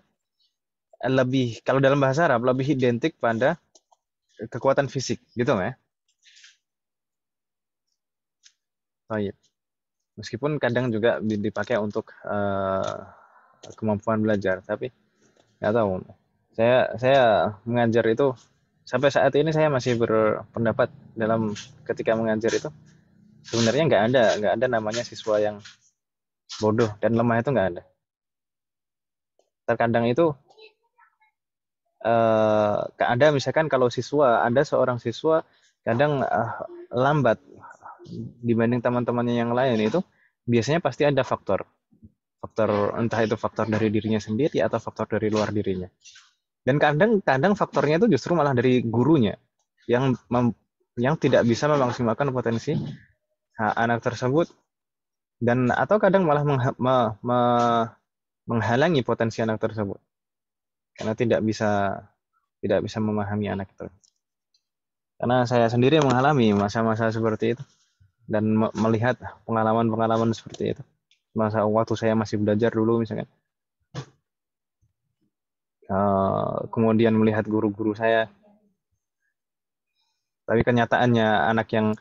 Speaker 1: lebih, kalau dalam bahasa Arab lebih identik pada kekuatan fisik, gitu, Om ya. Baik. Meskipun kadang juga dipakai untuk kemampuan belajar, tapi nggak tahu. Saya mengajar itu sampai saat ini saya masih berpendapat dalam ketika mengajar itu sebenarnya nggak ada namanya siswa yang bodoh dan lemah, itu nggak ada. Terkadang itu ada misalkan kalau ada seorang siswa kadang lambat dibanding teman-temannya yang lain, itu biasanya pasti ada faktor entah itu faktor dari dirinya sendiri atau faktor dari luar dirinya. Dan kadang faktornya itu justru malah dari gurunya yang yang tidak bisa memaksimalkan potensi anak tersebut, dan atau kadang malah menghalangi potensi anak tersebut karena tidak bisa memahami anak itu. Karena saya sendiri mengalami masa-masa seperti itu dan melihat pengalaman-pengalaman seperti itu. Masa waktu saya masih belajar dulu misalkan. Kemudian melihat guru-guru saya. Tapi kenyataannya anak yang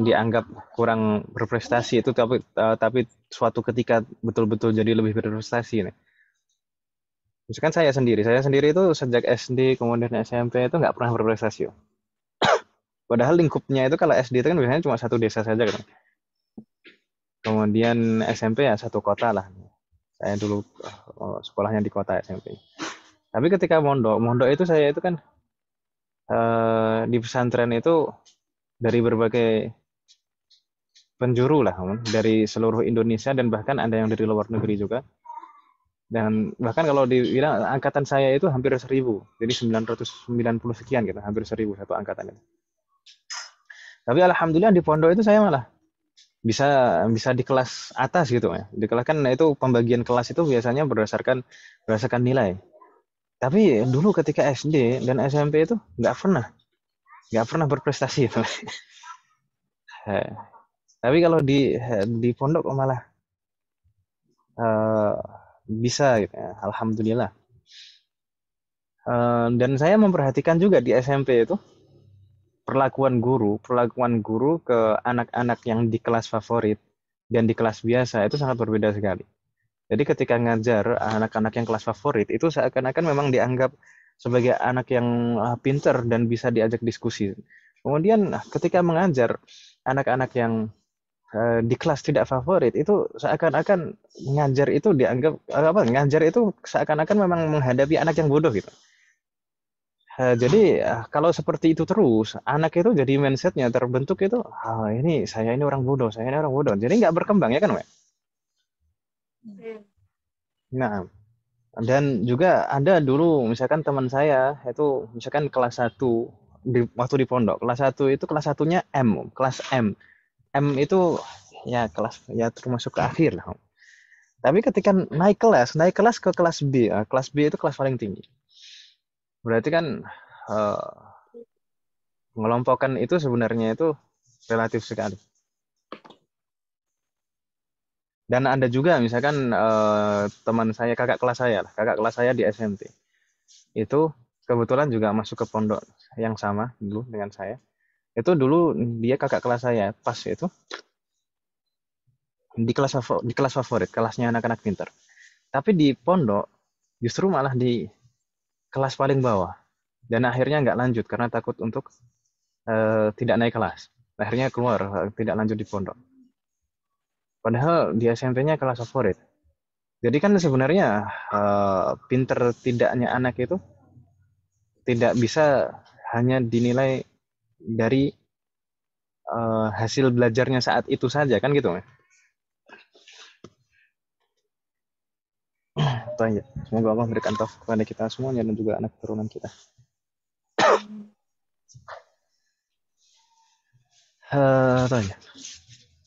Speaker 1: dianggap kurang berprestasi itu tapi suatu ketika betul-betul jadi lebih berprestasi nih. Misalkan saya sendiri itu sejak SD kemudian SMP itu nggak pernah berprestasi. Padahal lingkupnya itu kalau SD itu kan biasanya cuma satu desa saja kan. Kemudian SMP ya satu kota lah. Saya dulu sekolahnya di kota SMP. Tapi ketika mondok itu saya itu kan di pesantren itu dari berbagai penjuru lah, dari seluruh Indonesia dan bahkan ada yang dari luar negeri juga. Dan bahkan kalau dibilang angkatan saya itu hampir 1.000, jadi 990 sekian gitu, hampir 1.000 satu angkatan itu. Tapi alhamdulillah di pondok itu saya malah bisa di kelas atas gitu ya. Di kelas kan itu pembagian kelas itu biasanya berdasarkan nilai. Tapi dulu ketika SD dan SMP itu nggak pernah berprestasi itu. Tapi kalau di pondok malah bisa gitu ya. Alhamdulillah. Dan saya memperhatikan juga di SMP itu perlakuan guru ke anak-anak yang di kelas favorit dan di kelas biasa itu sangat berbeda sekali. Jadi ketika ngajar anak-anak yang kelas favorit itu seakan-akan memang dianggap sebagai anak yang pinter dan bisa diajak diskusi. Kemudian ketika mengajar anak-anak yang di kelas tidak favorit itu seakan-akan ngajar itu dianggap ngajar itu seakan-akan memang menghadapi anak yang bodoh gitu. Jadi kalau seperti itu terus, anak itu jadi mindsetnya terbentuk itu, saya ini orang bodoh, Jadi nggak berkembang ya kan, Mbak? Nah, dan juga ada dulu misalkan teman saya itu misalkan kelas 1 waktu di pondok, kelas 1 itu kelas satunya kelas M. M itu ya kelas ya termasuk ke akhir lah. Tapi ketika naik kelas ke kelas B, kelas B itu kelas paling tinggi. Berarti kan mengelompokkan itu sebenarnya itu relatif sekali. Dan ada juga misalkan teman saya, kakak kelas saya di SMP. Itu kebetulan juga masuk ke pondok yang sama dulu dengan saya. Itu dulu dia kakak kelas saya, pas itu di kelas favorit, kelasnya anak-anak pintar. Tapi di pondok justru malah di kelas paling bawah. Dan akhirnya nggak lanjut karena takut untuk tidak naik kelas. Akhirnya keluar, tidak lanjut di pondok. Padahal di SMP-nya kelas favorit. Jadi kan sebenarnya pinter tidaknya anak itu tidak bisa hanya dinilai dari hasil belajarnya saat itu saja kan gitu. Semoga Allah memberikan taufik kepada kita semuanya dan juga anak keturunan kita.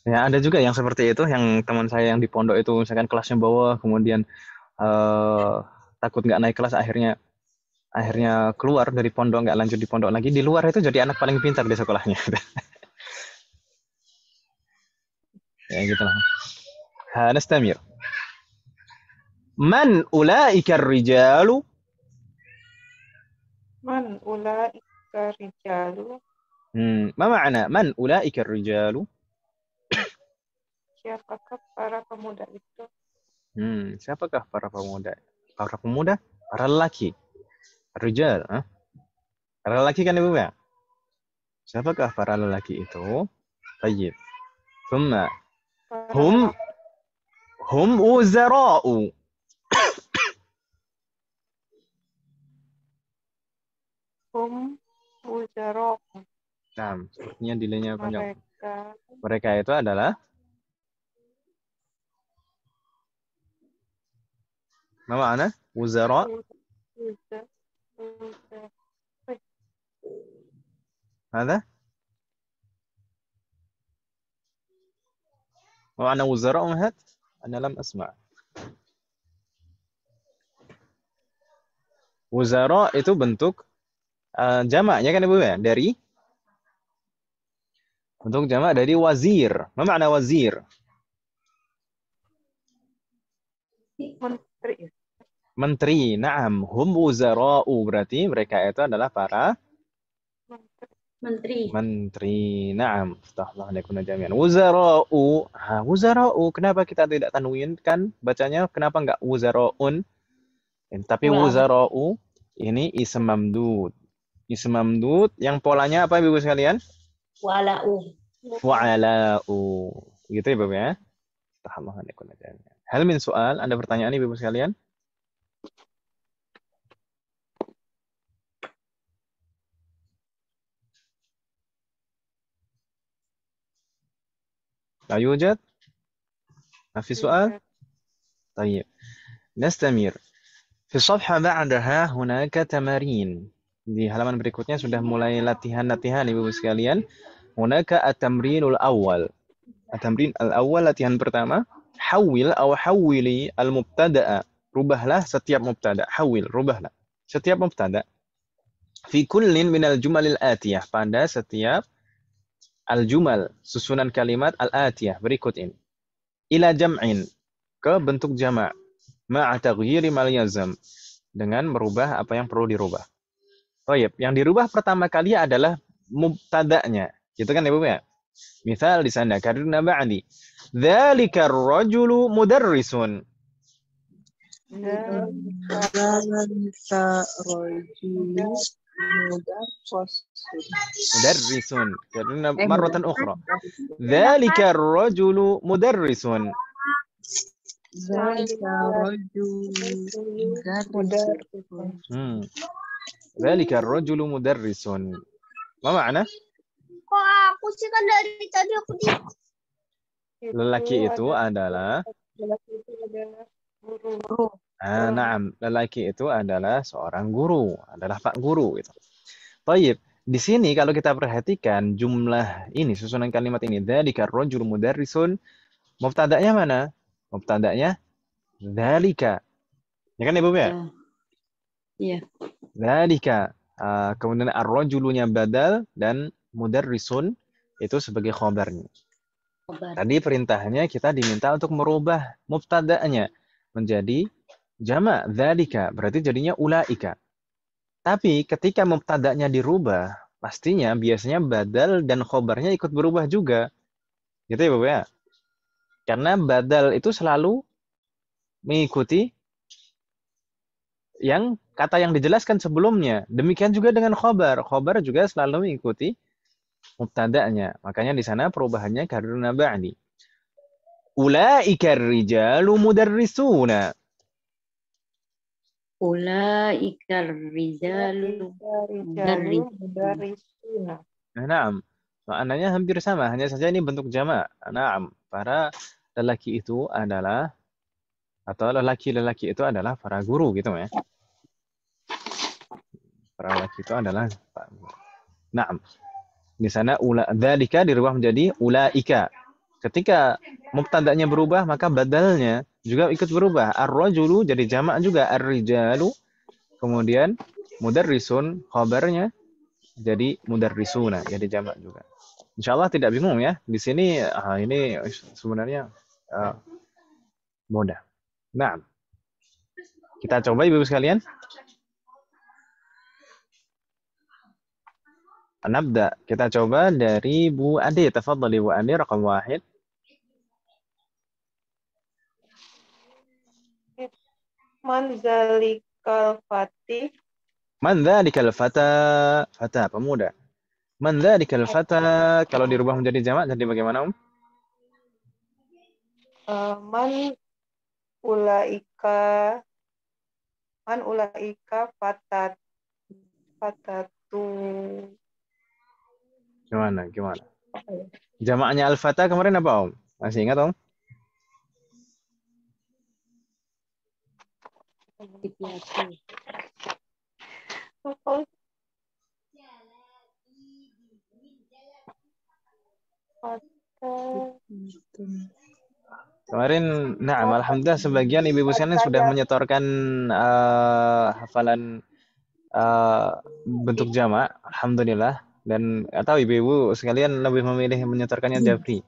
Speaker 1: Ya, ada juga yang seperti itu, yang teman saya yang di pondok itu, misalkan kelasnya bawah, kemudian eh, takut nggak naik kelas, akhirnya akhirnya keluar dari pondok, nggak lanjut di pondok lagi, di luar itu jadi anak paling pintar di sekolahnya. Ya gitu lah. Hanastamir. Man ulaika rijalu?
Speaker 3: Man ulaika rijalu.
Speaker 1: Ma ma'na man ulaika rijalu?
Speaker 3: Siapakah para pemuda itu?
Speaker 1: Siapakah para pemuda? Para pemuda? Para lelaki. Rijal. Para lelaki kan ibu ya? Siapakah para lelaki itu? Tayyib. Thumma
Speaker 3: Para
Speaker 1: hum
Speaker 3: lelaki.
Speaker 1: hum uzara'u.
Speaker 3: Hum wuzaro.
Speaker 1: Nah, sepertinya delaynya panjang.
Speaker 3: Mereka
Speaker 1: Mereka itu adalah ma ma'na? Wuzara?
Speaker 3: uza uza.
Speaker 1: هذا؟ ما معنى وزراء مهد؟ أنا لم أسمع. Wuzara itu bentuk jamaknya kan Ibu ya? Dari bentuk jamak dari wazir. Apa makna wazir?
Speaker 3: Menteri.
Speaker 1: Menteri. Naam, hum wuzara'u, berarti mereka itu adalah para
Speaker 3: Menteri.
Speaker 2: Menteri.
Speaker 1: menteri. Naam. Astaghfirullah alaikum jami'an. Wuzara'u. Wuzara'u. Kenapa kita tidak tanwin kan bacanya? Kenapa enggak wuzara'un? Tapi
Speaker 2: Ulang.
Speaker 1: wuzara'u ini ism mamdud. Ism mamdud yang polanya apa Ibu sekalian?
Speaker 2: Walau.
Speaker 1: Wa'ala'u. Gitu ya Bapak ya. Hal min soal, ada pertanyaan Ibu sekalian? لا يوجد؟ ما في سؤال؟ طيب نستمر. في الصفحة بعدها هناك تمارين. Di halaman berikutnya sudah mulai latihan-latihan Ibu sekalian. Hunaka at-tamrinul awal. At-tamrin al-awwal, latihan pertama. Hawil atau hawili al-mubtada'a. Rubahlah setiap mubtada. Hawil, rubahlah setiap mubtada. Fi kullin minal jumalil atiyah. Pada setiap al-jumal, susunan kalimat al-atiyah berikut ini. Ila jam'in, ke bentuk jamak. Ma'a taghyiri mal yazam, dengan merubah apa yang perlu dirubah. Baik, yang dirubah pertama kali adalah mubtada'nya. Gitu kan Ibu ya? Misal di sana karena ba'di. Dzalika ar-rajulu mudarrisun. Mudarrisun. Karena marratan ukhra. Dzalika ar-rajulu mudarrisun. Dzalika ar-rajulu mudarrisun. Ma ma'na?
Speaker 4: Kok aku sih kan dari tadi aku di
Speaker 1: Lelaki itu adalah
Speaker 3: guru.
Speaker 1: Naam, lelaki itu adalah seorang guru, adalah Pak Guru gitu. Baik, di sini kalau kita perhatikan jumlah ini, susunan kalimat ini, dzalika ar-rajulu mudarrisun, mubtada'nya mana? Mubtada'nya dzalika. Ya kan Ibu ya?
Speaker 2: Iya.
Speaker 1: Dzalika. Kemudian ar-rajulunya badal dan mudarrisun itu sebagai khobarnya. Tadi perintahnya kita diminta untuk merubah mubtada'nya menjadi jamak dzalika, berarti jadinya ulaika. Tapi ketika mubtada'nya dirubah, pastinya biasanya badal dan khobarnya ikut berubah juga. Gitu ya Bapak ya? Karena badal itu selalu mengikuti yang kata yang dijelaskan sebelumnya. Demikian juga dengan khobar. Khobar juga selalu mengikuti mubtada'nya. Makanya di sana perubahannya karena ba'di. Ulaika ar-rijalu mudarrisuna.
Speaker 2: Ulaika rijalu
Speaker 3: Mudarrisuna.
Speaker 1: Naam. Maknanya hampir sama, hanya saja ini bentuk jamak. Naam. Para lelaki itu adalah atau lelaki-lelaki itu adalah para guru gitu ya. Para lelaki itu adalah Naam. Di sana dzalika dirubah menjadi ulaika. Ketika mubtada'nya berubah, maka badalnya juga ikut berubah. Ar-rajulu jadi jamak juga. Ar-rijalu. Kemudian mudarrisun, khabarnya jadi mudarrisuna, jadi jamak juga. Insya Allah tidak bingung ya. Di sini ini sebenarnya mudah. Nah, kita coba ibu sekalian. Nabda. Kita coba dari Bu Ade. Tafadhali Bu Ade, rakam 1.
Speaker 3: Man zalikal fatih.
Speaker 1: Man dzalikal fata? Fata, pemuda. Man dzalikal fata, kalau dirubah menjadi jamak jadi bagaimana,
Speaker 3: Man ulaika fatatu.
Speaker 1: Gimana? Jamaknya al-fata kemarin apa, Om? Masih ingat, Om?
Speaker 2: Fityatun.
Speaker 1: Kemarin, nah, alhamdulillah sebagian ibu-ibu sekalian sudah menyetorkan hafalan bentuk jamak, alhamdulillah. Dan atau ibu-ibu sekalian lebih memilih menyetorkannya jabri,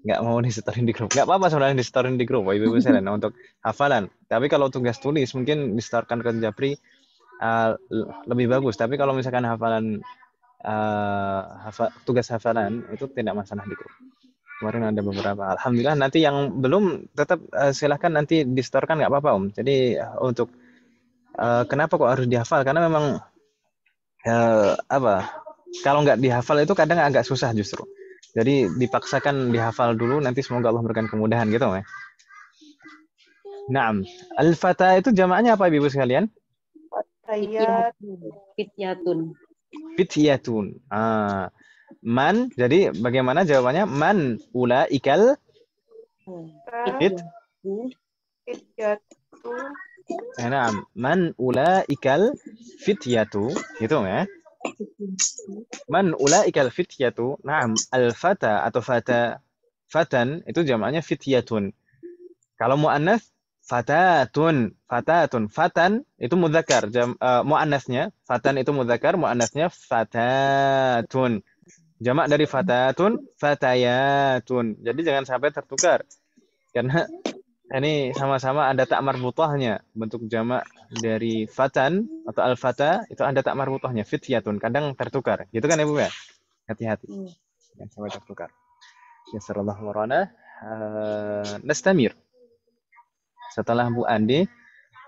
Speaker 1: nggak mau disetorin di grup. Nggak apa-apa sebenarnya disetorin di grup, ibu-ibu sekalian, untuk hafalan. Tapi kalau tugas tulis mungkin disetorkan ke jabri lebih bagus. Tapi kalau misalkan hafalan tugas hafalan itu tidak masalah di grup. Kemarin ada beberapa. Alhamdulillah, nanti yang belum tetap silahkan nanti disetorkan, nggak apa-apa, Om. Jadi untuk kenapa kok harus dihafal? Karena memang kalau nggak dihafal itu kadang agak susah justru. Jadi dipaksakan dihafal dulu, nanti semoga Allah berikan kemudahan gitu, ya. Naam. Al-fata itu jamaknya apa, ibu sekalian?
Speaker 2: Fityatun.
Speaker 1: Fityatun. Man, jadi bagaimana jawabannya? Man ulaikal
Speaker 3: Fityatu.
Speaker 1: Naam. Man ulaikal fityatu, gitu ya. Man ulaikal fityatu. Naam, al-fata atau fatan itu jamaknya fityatun. Kalau muannas fatatun. Fatan itu mudzakkar, muannasnya. Fatan itu mudzakkar, muannasnya fatatun. Jamak dari fatatun, fatayatun. Jadi jangan sampai tertukar. Karena ini sama-sama ada tak marbutahnya. Bentuk jamak dari fatan atau al-fata itu ada tak marbutahnya, fityatun. Kadang tertukar. Gitu kan, Ibu ya? Hati-hati. Jangan sampai tertukar. Yassarallahu warana. Nastamir. Setelah Bu Ade,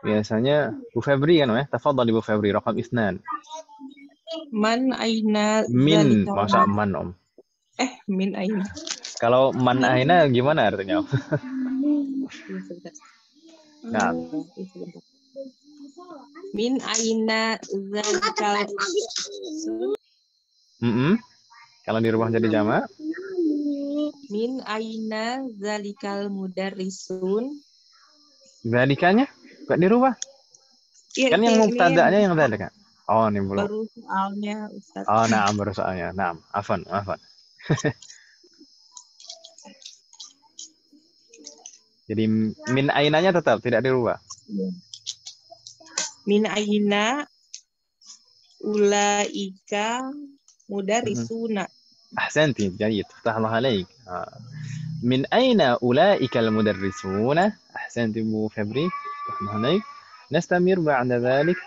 Speaker 1: biasanya Bu Febri kan, ya? Tafadhali Bu Febri, rakam 2.
Speaker 5: Man aina
Speaker 1: Min,
Speaker 5: zalika.
Speaker 1: masa man, Om?
Speaker 5: Min aina.
Speaker 1: Kalau man aina gimana artinya, Om? Nah,
Speaker 5: Min aina zalikal.
Speaker 1: Kalau dirubah jadi jamak,
Speaker 5: Min aina zalikal mudarrisun.
Speaker 1: zalikanya nggak dirubah. Kan yang mubtada'nya yang zalika. Oh, ini belum.
Speaker 5: Baru soalnya, Ustaz.
Speaker 1: Oh, na'am, baru soalnya. Na'am, afwan. Jadi min ainanya tetap tidak dirubah.
Speaker 5: Min aina ulaika mudarrisuna.
Speaker 1: Ahsanti, jayid. Fatahullah alaik. Min aina ulaika al-mudarrisuna. Ahsanti Bu Febri. Fatahullah alaik. Nastamir ba'da dhalik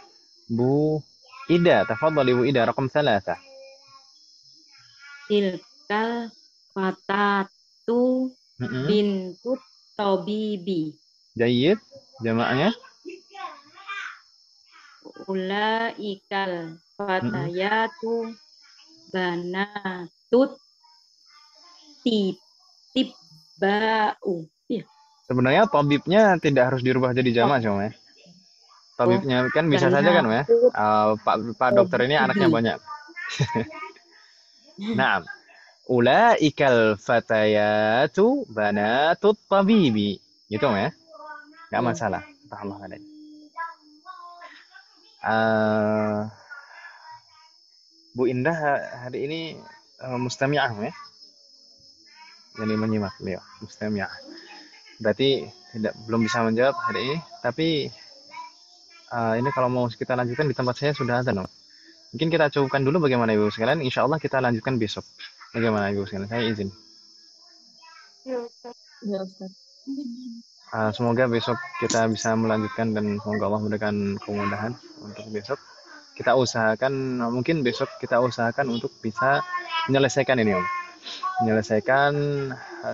Speaker 1: Bu Ida. Tafadhali Bu Ida, rakam 3.
Speaker 2: Tilkal fatatu bintut tabibi.
Speaker 1: Jayid. Jamaknya?
Speaker 2: Ulaikal fatayatu banatut tibba'u. Ya.
Speaker 1: Sebenarnya tabibnya tidak harus dirubah jadi jamak, cuma ya. Tabibnya kan bisa saja kan, ya. Pak dokter ini anaknya banyak. Naam. Ulaikal fatayatu banatut tabibi. Gitu, ya. Enggak masalah. Allah alaik. Bu Indah hari ini mustami'ah, ya. Jadi menyimak beliau, mustami'. Berarti belum bisa menjawab hari ini, tapi ini kalau mau kita lanjutkan di tempat saya sudah ada, no? Mungkin kita cukupkan dulu bagaimana Ibu sekalian. Insya Allah kita lanjutkan besok. Bagaimana Ibu sekalian? Saya izin.
Speaker 3: Ya, Ustaz.
Speaker 5: Ya, Ustaz.
Speaker 1: Semoga besok kita bisa melanjutkan dan semoga Allah memberikan kemudahan untuk besok. Kita usahakan, mungkin besok kita usahakan untuk bisa menyelesaikan ini, Om. Menyelesaikan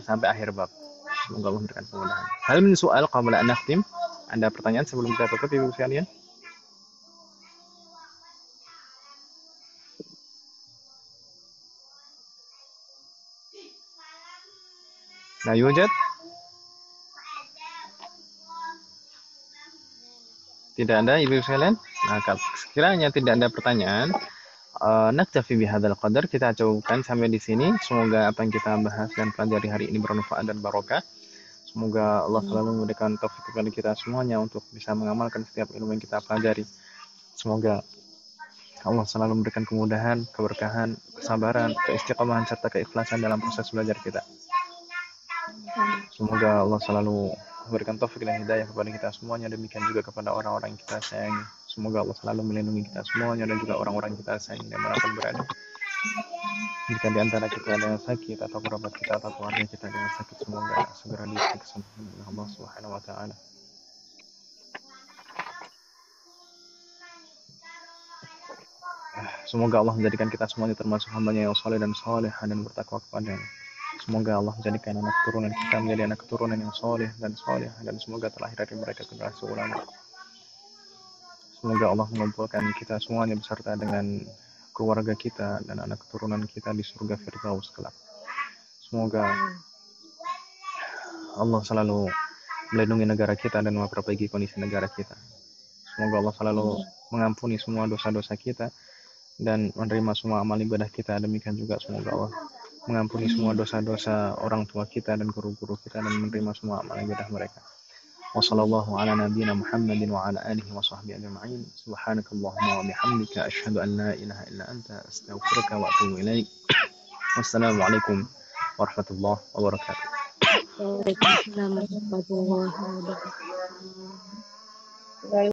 Speaker 1: sampai akhir bab. Semoga Allah memberikan kemudahan. Hal min soal qabla an nakhtim. Ada pertanyaan sebelum kita tutup Ibu sekalian? La yujad? Tidak ada Ibu sekalian? Nah, sekiranya tidak ada pertanyaan, naktafi bihadzal qadar, kita cukupkan sampai di sini. Semoga apa yang kita bahas dan pelajari hari ini bermanfaat dan barokah. Semoga Allah selalu memberikan taufik kepada kita semuanya untuk bisa mengamalkan setiap ilmu yang kita pelajari. Semoga Allah selalu memberikan kemudahan, keberkahan, kesabaran, keistiqomahan serta keikhlasan dalam proses belajar kita. Semoga Allah selalu memberikan taufik dan hidayah kepada kita semuanya, demikian juga kepada orang-orang yang kita sayangi. Semoga Allah selalu melindungi kita semuanya dan juga orang-orang yang kita sayangi dimanapun berada. Jika di antara kita ada yang sakit atau kerabat kita atau keluarga kita ada yang sakit, semoga segera diberi kesembuhan oleh Allah Subhanahu wa taala. Semoga Allah menjadikan kita semuanya termasuk hamba-Nya yang saleh dan salehah dan bertakwa kepada-Nya. Semoga Allah menjadikan anak keturunan kita menjadi anak keturunan yang saleh dan salehah, dan semoga terlahir dari mereka generasi ulama. Semoga Allah mengumpulkan kita semuanya beserta dengan keluarga kita dan anak keturunan kita di surga Firdaus kelak. Semoga Allah selalu melindungi negara kita dan memperbaiki kondisi negara kita. Semoga Allah selalu mengampuni semua dosa-dosa kita dan menerima semua amal ibadah kita. Demikian juga semoga Allah mengampuni semua dosa-dosa orang tua kita dan guru-guru kita dan menerima semua amal ibadah mereka. Wassallallahu ala nabiyyina Muhammadin wa ala alihi wa sahbihi ajma'in. Subhanakallahumma wa bihamdika asyhadu an la ilaha illa anta astaghfiruka wa atubu ilaik. Wassalamualaikum warahmatullahi wabarakatuh.
Speaker 2: Waalaikumsalam warahmatullahi wabarakatuh.